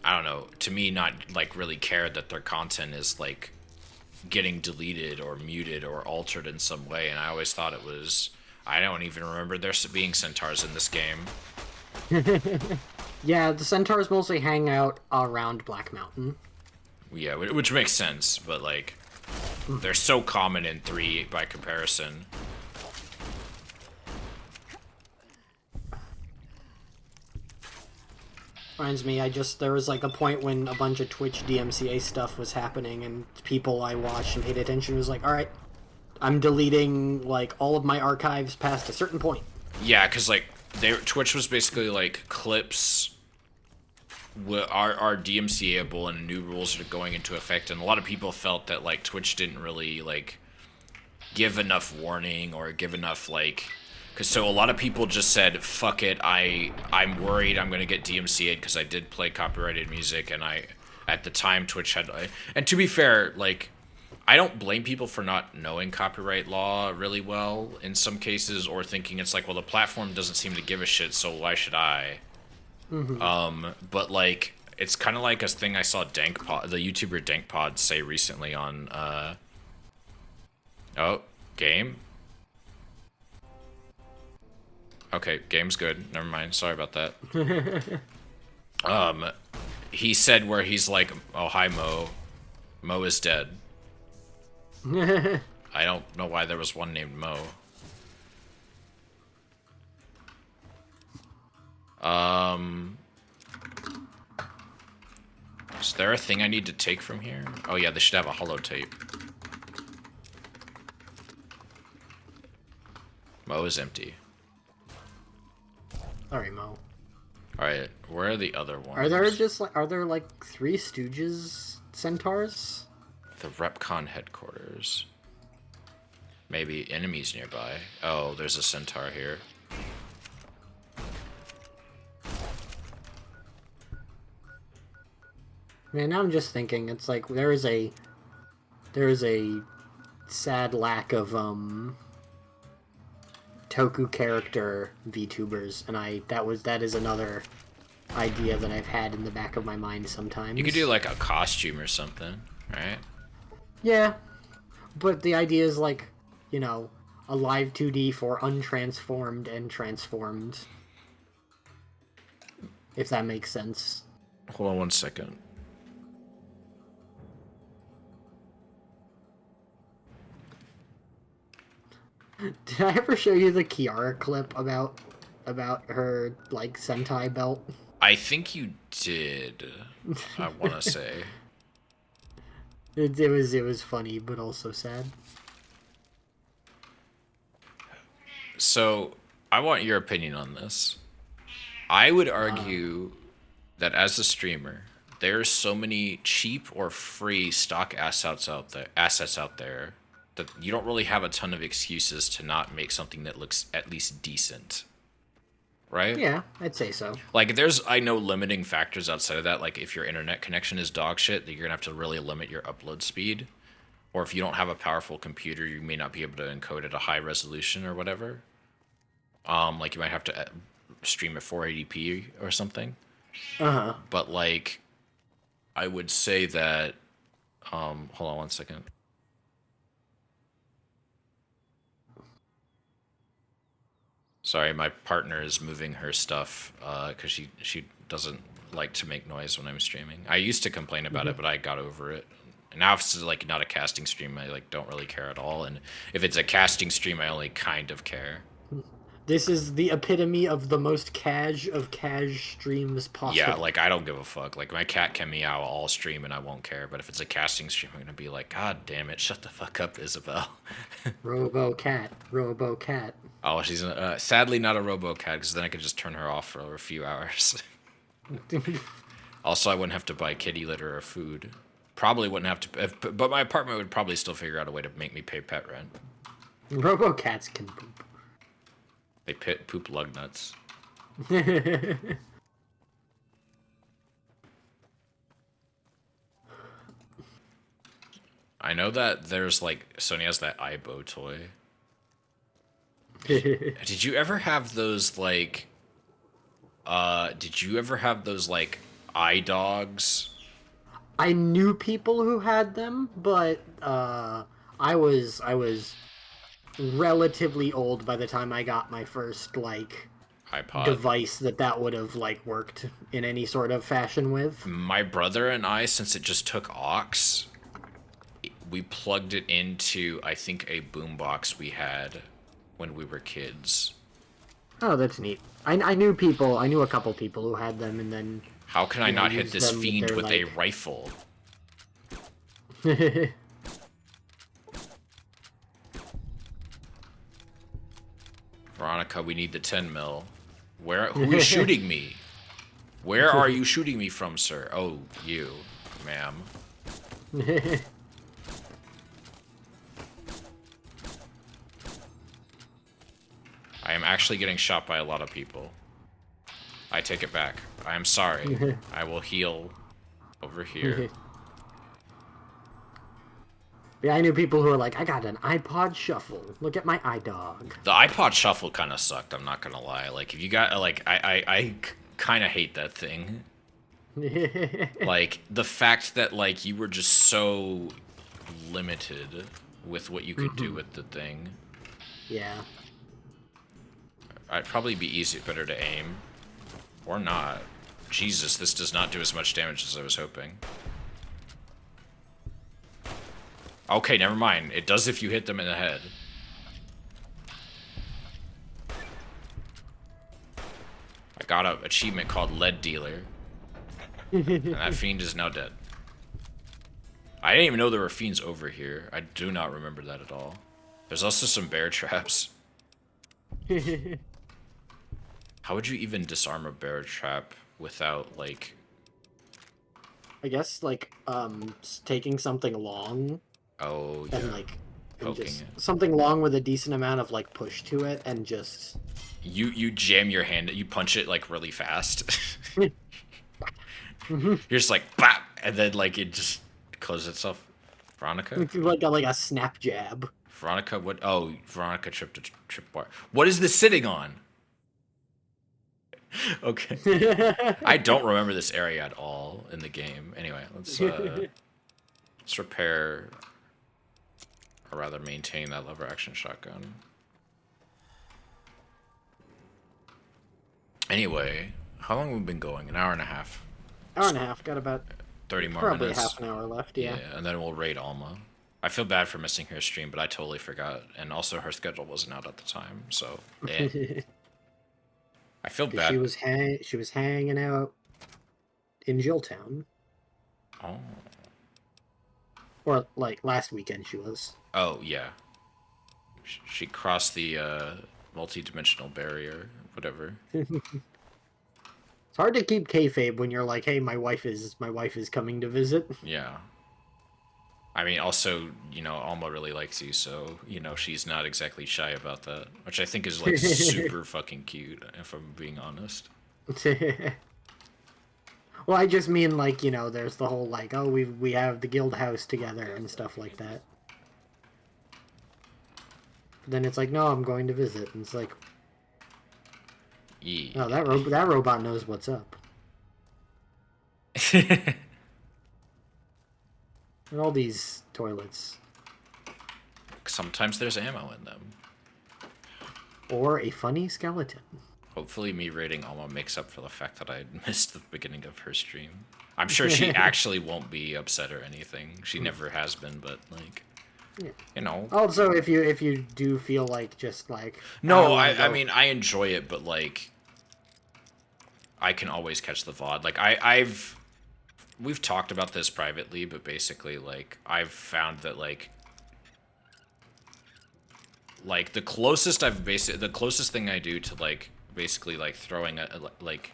I don't know, to me not like really care that their content is like getting deleted or muted or altered in some way. And I always thought it was, I don't even remember there being centaurs in this game. Yeah, the centaurs mostly hang out around Black Mountain. Yeah, which makes sense, but like, they're so common in 3 by comparison. Reminds me, there was like a point when a bunch of Twitch DMCA stuff was happening, and people I watched and paid attention was like, alright, I'm deleting like all of my archives past a certain point. Yeah, because like, Twitch was basically like, clips are DMCA-able and new rules are going into effect, and a lot of people felt that like Twitch didn't really like give enough warning or give enough like, because so a lot of people just said fuck it, I'm worried I'm gonna get DMCA'd because I did play copyrighted music, and at the time Twitch had, and to be fair, like I don't blame people for not knowing copyright law really well in some cases, or thinking it's like, well, the platform doesn't seem to give a shit, so why should I? But like, it's kind of like a thing I saw the YouTuber DankPod say recently on, oh, game? Okay, game's good. Never mind. Sorry about that. He said where he's like, oh, hi, Mo. Mo is dead. I don't know why there was one named Mo. Is there a thing I need to take from here? Oh yeah, they should have a holotape. Mo is empty. Sorry, Mo. Alright, where are the other ones? Are there like 3 Stooges centaurs? The Repcon headquarters. Maybe enemies nearby. Oh, there's a centaur here. Man, now I'm just thinking, it's like there is a sad lack of Toku character VTubers, and that is another idea that I've had in the back of my mind sometimes. You could do like a costume or something, right? Yeah, but the idea is like, you know, a live 2D for untransformed and transformed. If that makes sense. Hold on one second. Did I ever show you the Kiara clip about her like Sentai belt? I think you did. I want to say. It was funny, but also sad. So, I want your opinion on this. I would argue that as a streamer, there's so many cheap or free stock assets out there that you don't really have a ton of excuses to not make something that looks at least decent. Right? Yeah, I'd say so. Like, I know limiting factors outside of that. Like, if your internet connection is dog shit, you're going to have to really limit your upload speed. Or if you don't have a powerful computer, you may not be able to encode at a high resolution or whatever. Like, you might have to stream at 480p or something. Uh-huh. But, like, I would say that... hold on one second. Sorry, my partner is moving her stuff because she doesn't like to make noise when I'm streaming. I used to complain about it, but I got over it. And now if it's like not a casting stream, I like don't really care at all. And if it's a casting stream, I only kind of care. This is the epitome of the most cash of cash streams possible. Yeah, like I don't give a fuck. Like my cat can meow all stream and I won't care. But if it's a casting stream, I'm gonna be like, God damn it, shut the fuck up, Isabel. Robo cat. Oh, she's sadly not a robo cat because then I could just turn her off for a few hours. Also, I wouldn't have to buy kitty litter or food. Probably wouldn't have to, but my apartment would probably still figure out a way to make me pay pet rent. Robo cats can poop. They poop lug nuts. I know that there's like Sony has that Aibo toy. Did you ever have those like? Did you ever have those like eye dogs? I knew people who had them, but I was relatively old by the time I got my first like iPod device that would have like worked in any sort of fashion with. My brother and I, since it just took aux, we plugged it into I think a boombox we had when we were kids. Oh, that's neat. I knew a couple people who had them, and then how can I not hit this fiend with a rifle? Veronica, we need the 10 mil. Who is shooting me? Where are you shooting me from, sir? Oh, you, ma'am. I am actually getting shot by a lot of people. I take it back. I am sorry. I will heal over here. Yeah, I knew people who were like, I got an iPod Shuffle. Look at my iDog. The iPod Shuffle kind of sucked, I'm not gonna lie. Like, if you got, like, I kind of hate that thing. Like, the fact that, like, you were just so limited with what you could do with the thing. Yeah. I'd probably be better to aim. Or not. Jesus, this does not do as much damage as I was hoping. Okay, never mind. It does if you hit them in the head. I got an achievement called Lead Dealer. And that fiend is now dead. I didn't even know there were fiends over here. I do not remember that at all. There's also some bear traps. How would you even disarm a bear trap without, like... I guess, like, taking something long. Oh, yeah. And, like, poking it. Something long with a decent amount of, like, push to it, and just... You jam your hand, you punch it, like, really fast. You're just like, bap! And then, like, it just closes itself. Veronica? Like a snap jab. Veronica, what? Oh, Veronica tripped a trip bar. What is this sitting on? Okay. I don't remember this area at all in the game. Anyway, let's repair, or rather maintain that lever action shotgun. Anyway, how long have we been going? An hour and a half. Hour and a half. Got about 30 more probably minutes. Half an hour left. Yeah. Yeah, and then we'll raid Alma. I feel bad for missing her stream, but I totally forgot, and also her schedule wasn't out at the time, so. I feel bad. She was hanging out in Jilltown. Oh. Or like last weekend she was. Oh yeah. She crossed the multi-dimensional barrier, whatever. It's hard to keep kayfabe when you're like, "Hey, my wife is coming to visit." Yeah. I mean, also, you know, Alma really likes you, so, you know, she's not exactly shy about that. Which I think is, like, super fucking cute, if I'm being honest. Well, I just mean, like, you know, there's the whole, like, oh, we have the guild house together and stuff like that. But then it's like, no, I'm going to visit. And it's like... Yeah. Oh, that robot knows what's up. And all these toilets. Sometimes there's ammo in them. Or a funny skeleton. Hopefully me rating Alma makes up for the fact that I missed the beginning of her stream. I'm sure she actually won't be upset or anything. She never has been, but like, you know. Also, if you do feel like just like no, I mean I enjoy it, but like I can always catch the VOD. Like we've talked about this privately, but basically like I've found that like the closest thing I do to like basically like throwing a like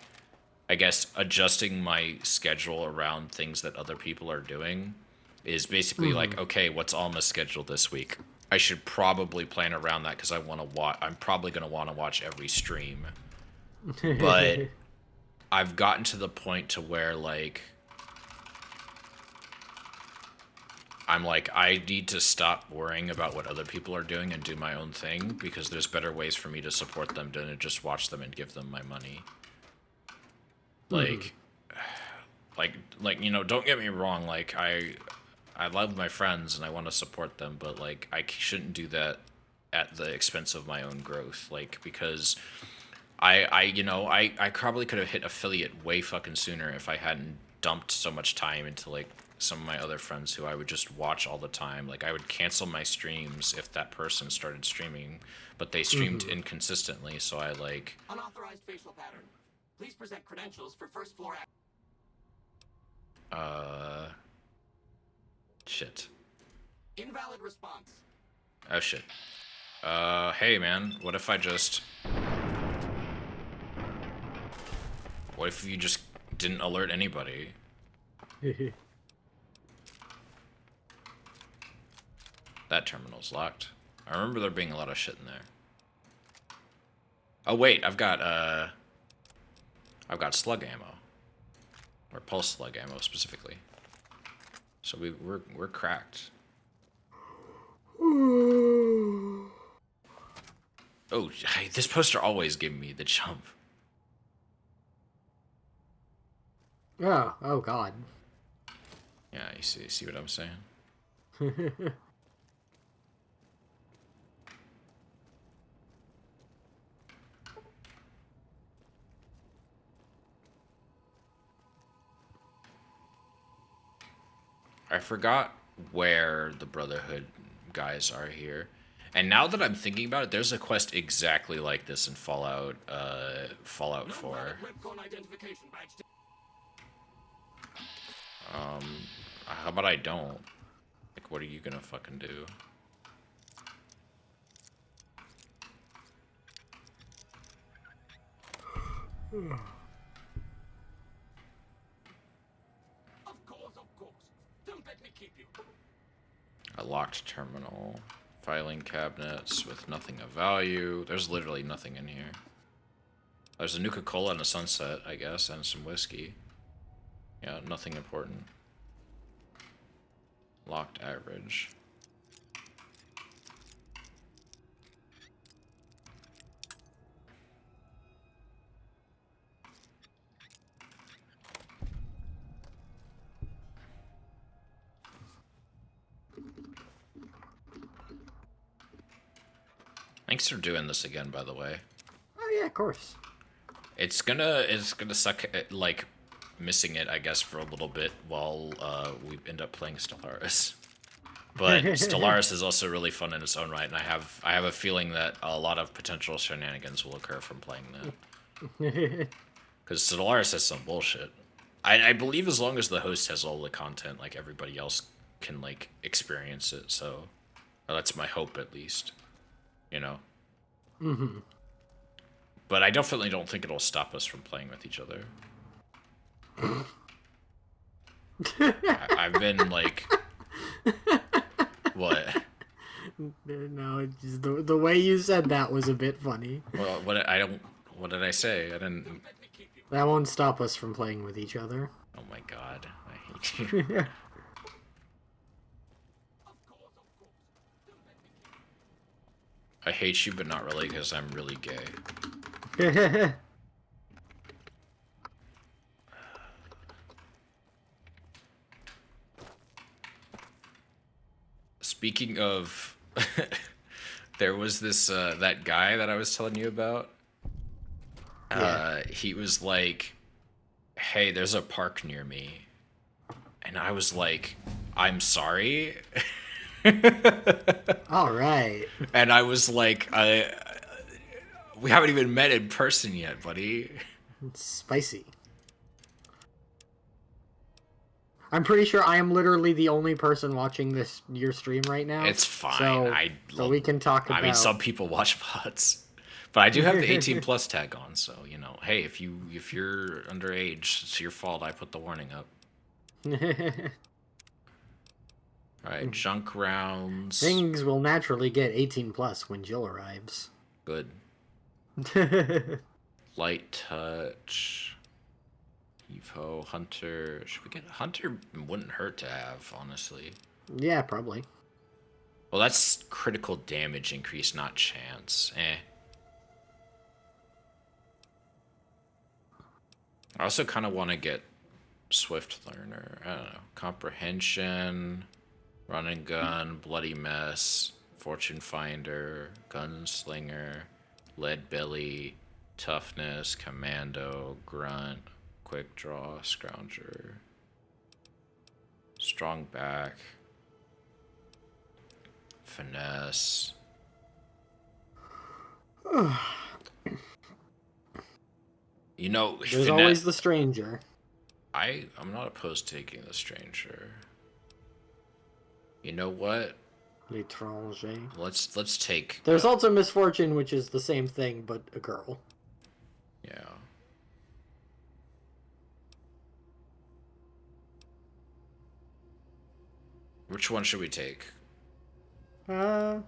I guess adjusting my schedule around things that other people are doing is basically like, okay, what's Alma's schedule this week? I should probably plan around that because I'm probably going to want to watch every stream. But I've gotten to the point to where like I'm like, I need to stop worrying about what other people are doing and do my own thing because there's better ways for me to support them than to just watch them and give them my money. Like, you know, don't get me wrong. Like, I love my friends and I want to support them, but like, I shouldn't do that at the expense of my own growth. Like, because I probably could have hit affiliate way fucking sooner if I hadn't dumped so much time into like some of my other friends who I would just watch all the time. Like, I would cancel my streams if that person started streaming, but they streamed inconsistently, so I like... Unauthorized facial pattern. Please present credentials for first floor... Shit. Invalid response. Oh, shit. Hey, man, what if I just... What if you just didn't alert anybody? That terminal's locked. I remember there being a lot of shit in there. Oh wait, I've got slug ammo. Or pulse slug ammo specifically. So we're cracked. Oh, this poster always gave me the jump. Oh god. Yeah, you see what I'm saying? I forgot where the Brotherhood guys are here. And now that I'm thinking about it, there's a quest exactly like this in Fallout 4. How about I don't? Like, what are you gonna fucking do? A locked terminal. Filing cabinets with nothing of value. There's literally nothing in here. There's a Nuka-Cola and a Sunset, I guess, and some whiskey. Yeah, nothing important. Locked average. Thanks for doing this again, by the way. Oh yeah, of course. It's gonna suck at, like, missing it, I guess, for a little bit while we end up playing Stellaris. But Stellaris is also really fun in its own right, and I have a feeling that a lot of potential shenanigans will occur from playing that. Because Stellaris has some bullshit. I believe as long as the host has all the content, like, everybody else can, like, experience it, so... Well, that's my hope, at least. You know? But I definitely don't think it'll stop us from playing with each other. I've been, like... What? No, just the way you said that was a bit funny. Well, what did I say? I didn't... That won't stop us from playing with each other. Oh my god, I hate you. I hate you, but not really, because I'm really gay. Speaking of There was this that guy that I was telling you about. He was like, "Hey, there's a park near me," and I was like, "I'm sorry." All right. And I was like, we haven't even met in person yet, buddy. It's spicy. I'm pretty sure I am literally the only person watching your stream right now. It's fine. So we can talk about... I mean, some people watch VODs. But I do have the 18 plus tag on, so, you know, hey, if you're underage, it's your fault I put the warning up. Alright, junk rounds. Things will naturally get 18 plus when Jill arrives. Good. Light touch. Evo, Hunter. Should we get Hunter? Wouldn't hurt to have, honestly. Yeah, probably. Well, that's critical damage increase, not chance. I also kind of want to get Swift Learner. I don't know. Comprehension, Run and Gun, Bloody Mess, Fortune Finder, Gunslinger, Lead Belly, Toughness, Commando, Grunt, Quick Draw, Scrounger, Strong Back, Finesse. You know, there's always the Stranger. I'm not opposed to taking the Stranger. You know what? L'étranger. Let's take. There's also Misfortune, which is the same thing but a girl. Yeah. Which one should we take? I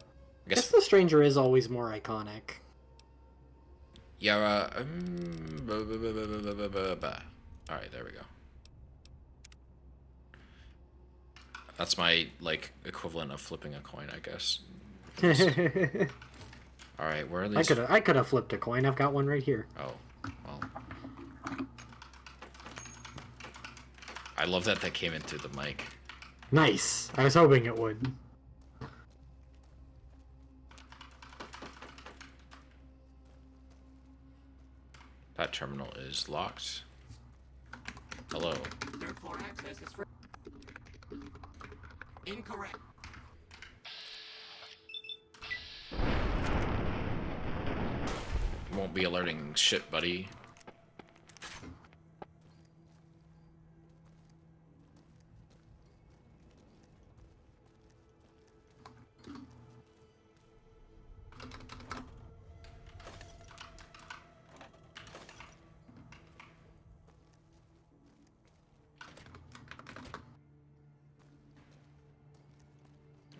guess the Stranger is always more iconic. Yeah. All right, there we go. That's my like equivalent of flipping a coin, I guess. All right, where are these? I could have flipped a coin. I've got one right here. Oh, well. I love that came in through the mic. Nice. I was hoping it would. That terminal is locked. Hello. Third floor access is free. Incorrect. Won't be alerting shit, buddy.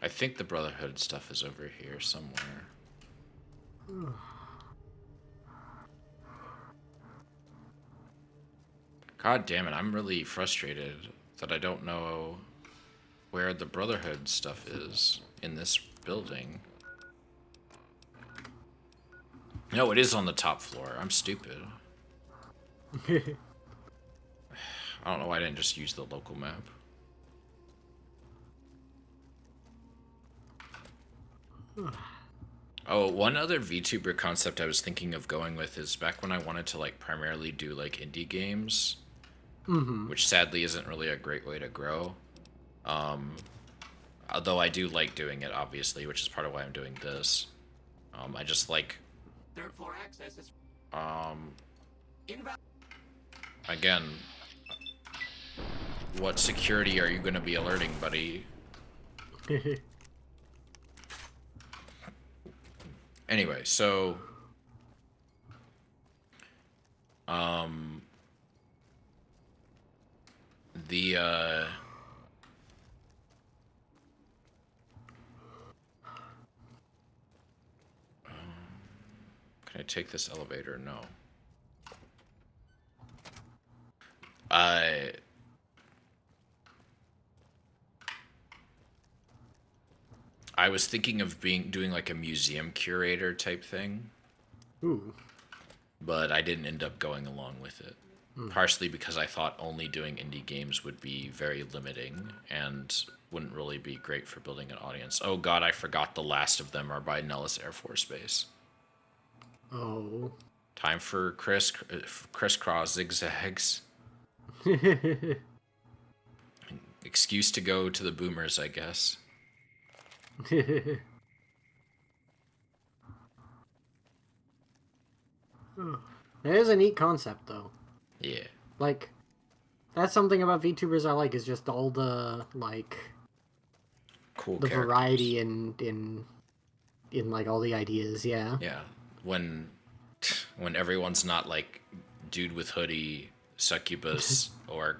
I think the Brotherhood stuff is over here somewhere. God damn it, I'm really frustrated that I don't know where the Brotherhood stuff is in this building. No, it is on the top floor. I'm stupid. I don't know why I didn't just use the local map. Oh, one other VTuber concept I was thinking of going with is back when I wanted to like primarily do like indie games, which sadly isn't really a great way to grow. Although I do like doing it, obviously, which is part of why I'm doing this. I just like. Third floor access is. Again, what security are you going to be alerting, buddy? Anyway, so can I take this elevator? No. I was thinking of doing like a museum curator type thing. Ooh. But I didn't end up going along with it. Partially because I thought only doing indie games would be very limiting, and wouldn't really be great for building an audience. Oh god, I forgot the last of them are by Nellis Air Force Base. Oh. Time for crisscross zigzags. Excuse to go to the boomers, I guess. That is a neat concept, though. Yeah. Like, that's something about VTubers I like, is just all the, like... Cool the characters. variety in like, all the ideas, yeah. Yeah. When everyone's not, like, dude with hoodie, succubus, or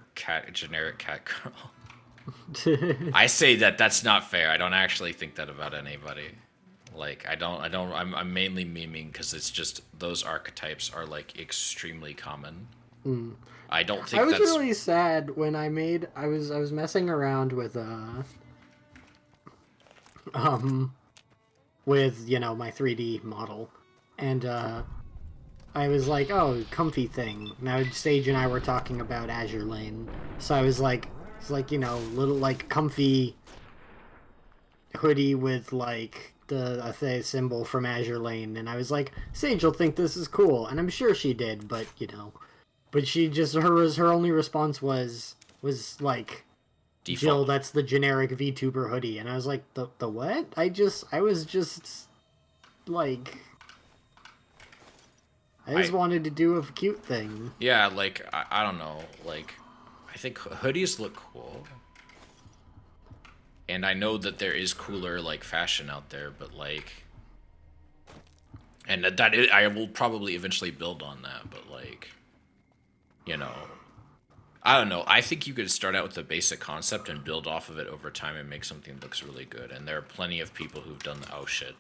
generic cat girl. I say that's not fair. I don't actually think that about anybody. Like, I'm mainly memeing because it's just, those archetypes are, like, extremely common. Mm. I don't think I was that's... really sad when I was messing around with, you know, my 3D model. And, I was like, oh, comfy thing. Now, Sage and I were talking about Azure Lane. So I was like, it's like, you know, little, like, comfy hoodie with, like, the symbol from Azure Lane. And I was like, Sage will think this is cool. And I'm sure she did, but, you know. But she just, her only response was like, Default. Jill, that's the generic VTuber hoodie. And I was like, the what? I was just, like... I just wanted to do a cute thing. Yeah, like, I don't know, like, I think hoodies look cool. And I know that there is cooler, like, fashion out there, but, like... And I will probably eventually build on that, but, like... You know... I don't know, I think you could start out with a basic concept and build off of it over time and make something that looks really good. And there are plenty of people who've done oh shit.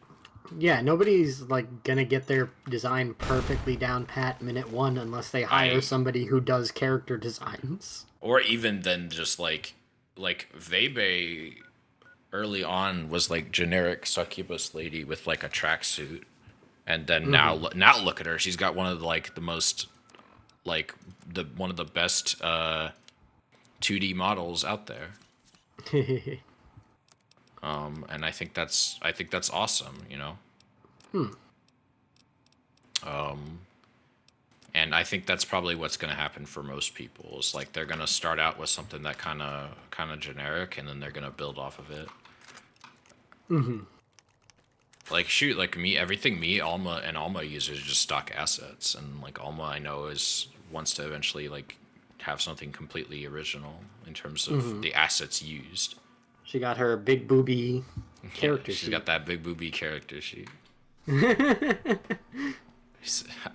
Yeah, nobody's, like, gonna get their design perfectly down pat minute one unless they hire somebody who does character designs. Or even then just, like Vebe early on was, like, generic succubus lady with, like, a tracksuit. And then now look at her. She's got one of the, like, the most, like, one of the best 2D models out there. And I think that's awesome, you know. And I think that's probably what's going to happen for most people. Is like they're going to start out with something that kind of generic, and then they're going to build off of it. Like shoot, like Alma uses just stock assets, and like Alma I know wants to eventually like have something completely original in terms of the assets used. She got her big booby character sheet. She's got that big booby character sheet. I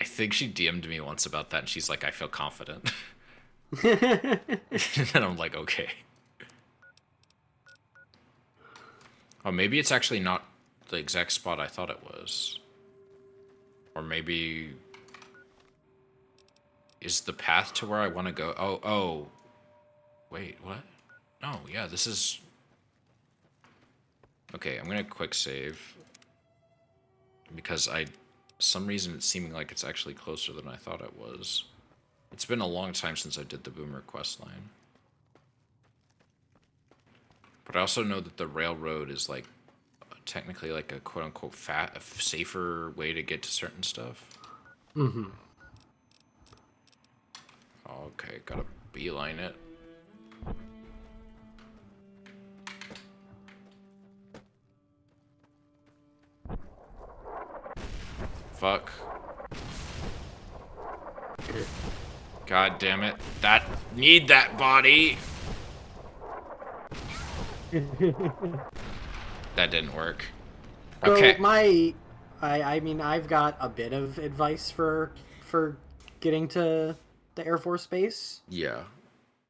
think she DM'd me once about that, and she's like, I feel confident. And I'm like, okay. Oh, maybe it's actually not the exact spot I thought it was. Or maybe... Is the path to where I want to go? Oh. Wait, what? No, yeah, this is... Okay, I'm gonna quick save. Because some reason it's seeming like it's actually closer than I thought it was. It's been a long time since I did the Boomer quest line. But I also know that the railroad is like technically like a quote-unquote a safer way to get to certain stuff. Okay, gotta beeline it. Fuck. God damn it. Need that body! That didn't work. Okay. So I mean, I've got a bit of advice for getting to the Air Force Base. Yeah.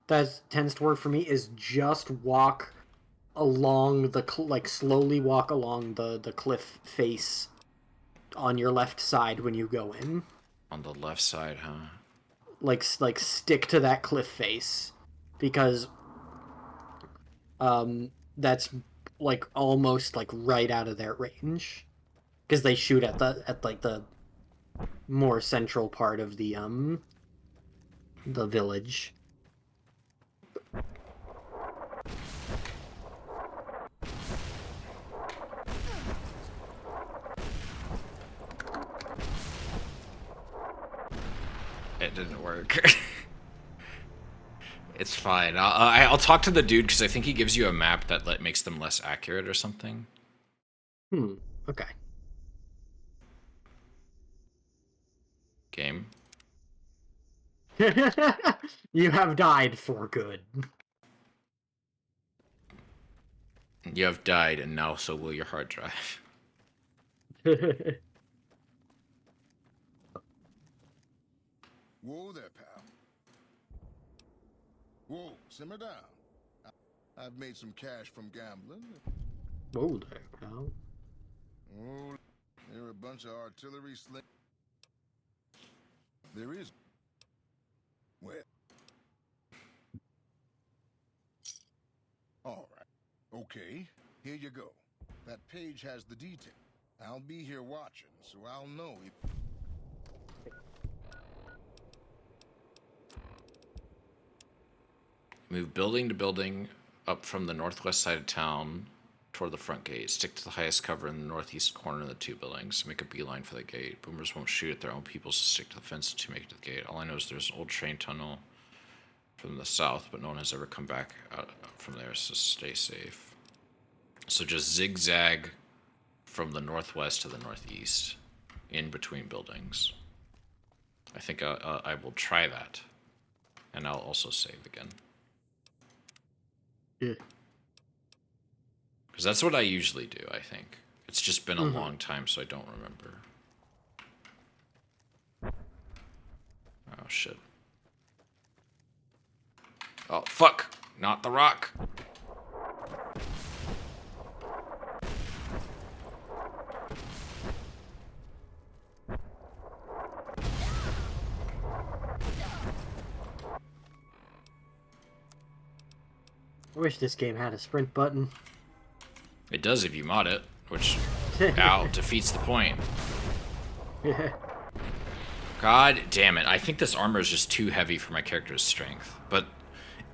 That tends to work for me, is just walk along slowly walk along the cliff face on your left side when you go in. On the left side, huh? Like stick to that cliff face, because that's like almost like right out of their range, because they shoot at the more central part of the village. It didn't work. It's fine. I'll talk to the dude because I think he gives you a map that makes them less accurate or something. Okay. Game. You have died for good. You have died, and now so will your hard drive. Whoa there, pal. Whoa, simmer down. I've made some cash from gambling. Whoa there, pal. Oh, they're a bunch of artillery sling. There is. Well. All right. Okay, here you go. That page has the detail. I'll be here watching, so I'll know if... Move building to building up from the northwest side of town toward the front gate. Stick to the highest cover in the northeast corner of the two buildings. Make a beeline for the gate. Boomers won't shoot at their own people, so stick to the fence to make it to the gate. All I know is there's an old train tunnel from the south, but no one has ever come back out from there, so stay safe. So just zigzag from the northwest to the northeast in between buildings. I think I will try that. And I'll also save again. Yeah. Because that's what I usually do, I think. It's just been a long time, so I don't remember. Oh, shit. Oh, fuck! Not the rock! I wish this game had a sprint button. It does if you mod it, which defeats the point. Yeah. God damn it. I think this armor is just too heavy for my character's strength. But,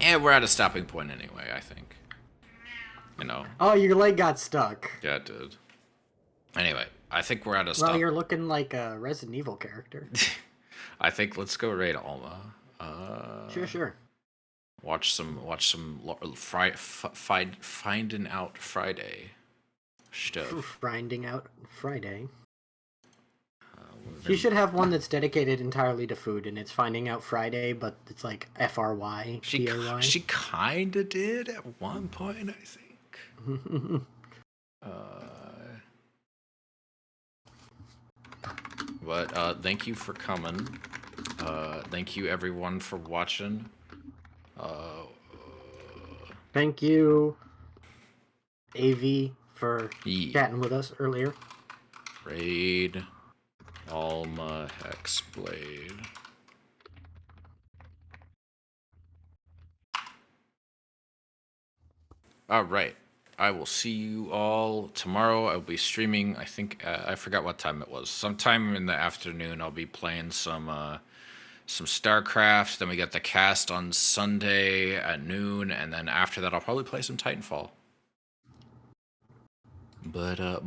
we're at a stopping point anyway, I think. You know. Oh, your leg got stuck. Yeah, it did. Anyway, I think we're at a Well, stop. you're looking like a Resident Evil character. I think let's go raid Alma. Sure. Watch some Finding Out Friday stuff. Finding Out Friday. You should have one that's dedicated entirely to food, and it's Finding Out Friday, but it's like FRY. She kind of did at one point, I think. But thank you for coming. Thank you everyone for watching. Thank you, AV, for chatting with us earlier. Raid Alma Hexblade. All right. I will see you all tomorrow. I'll be streaming. I think I forgot what time it was. Sometime in the afternoon, I'll be playing some StarCraft. Then we get the cast on Sunday at noon, and then after that, I'll probably play some Titanfall. But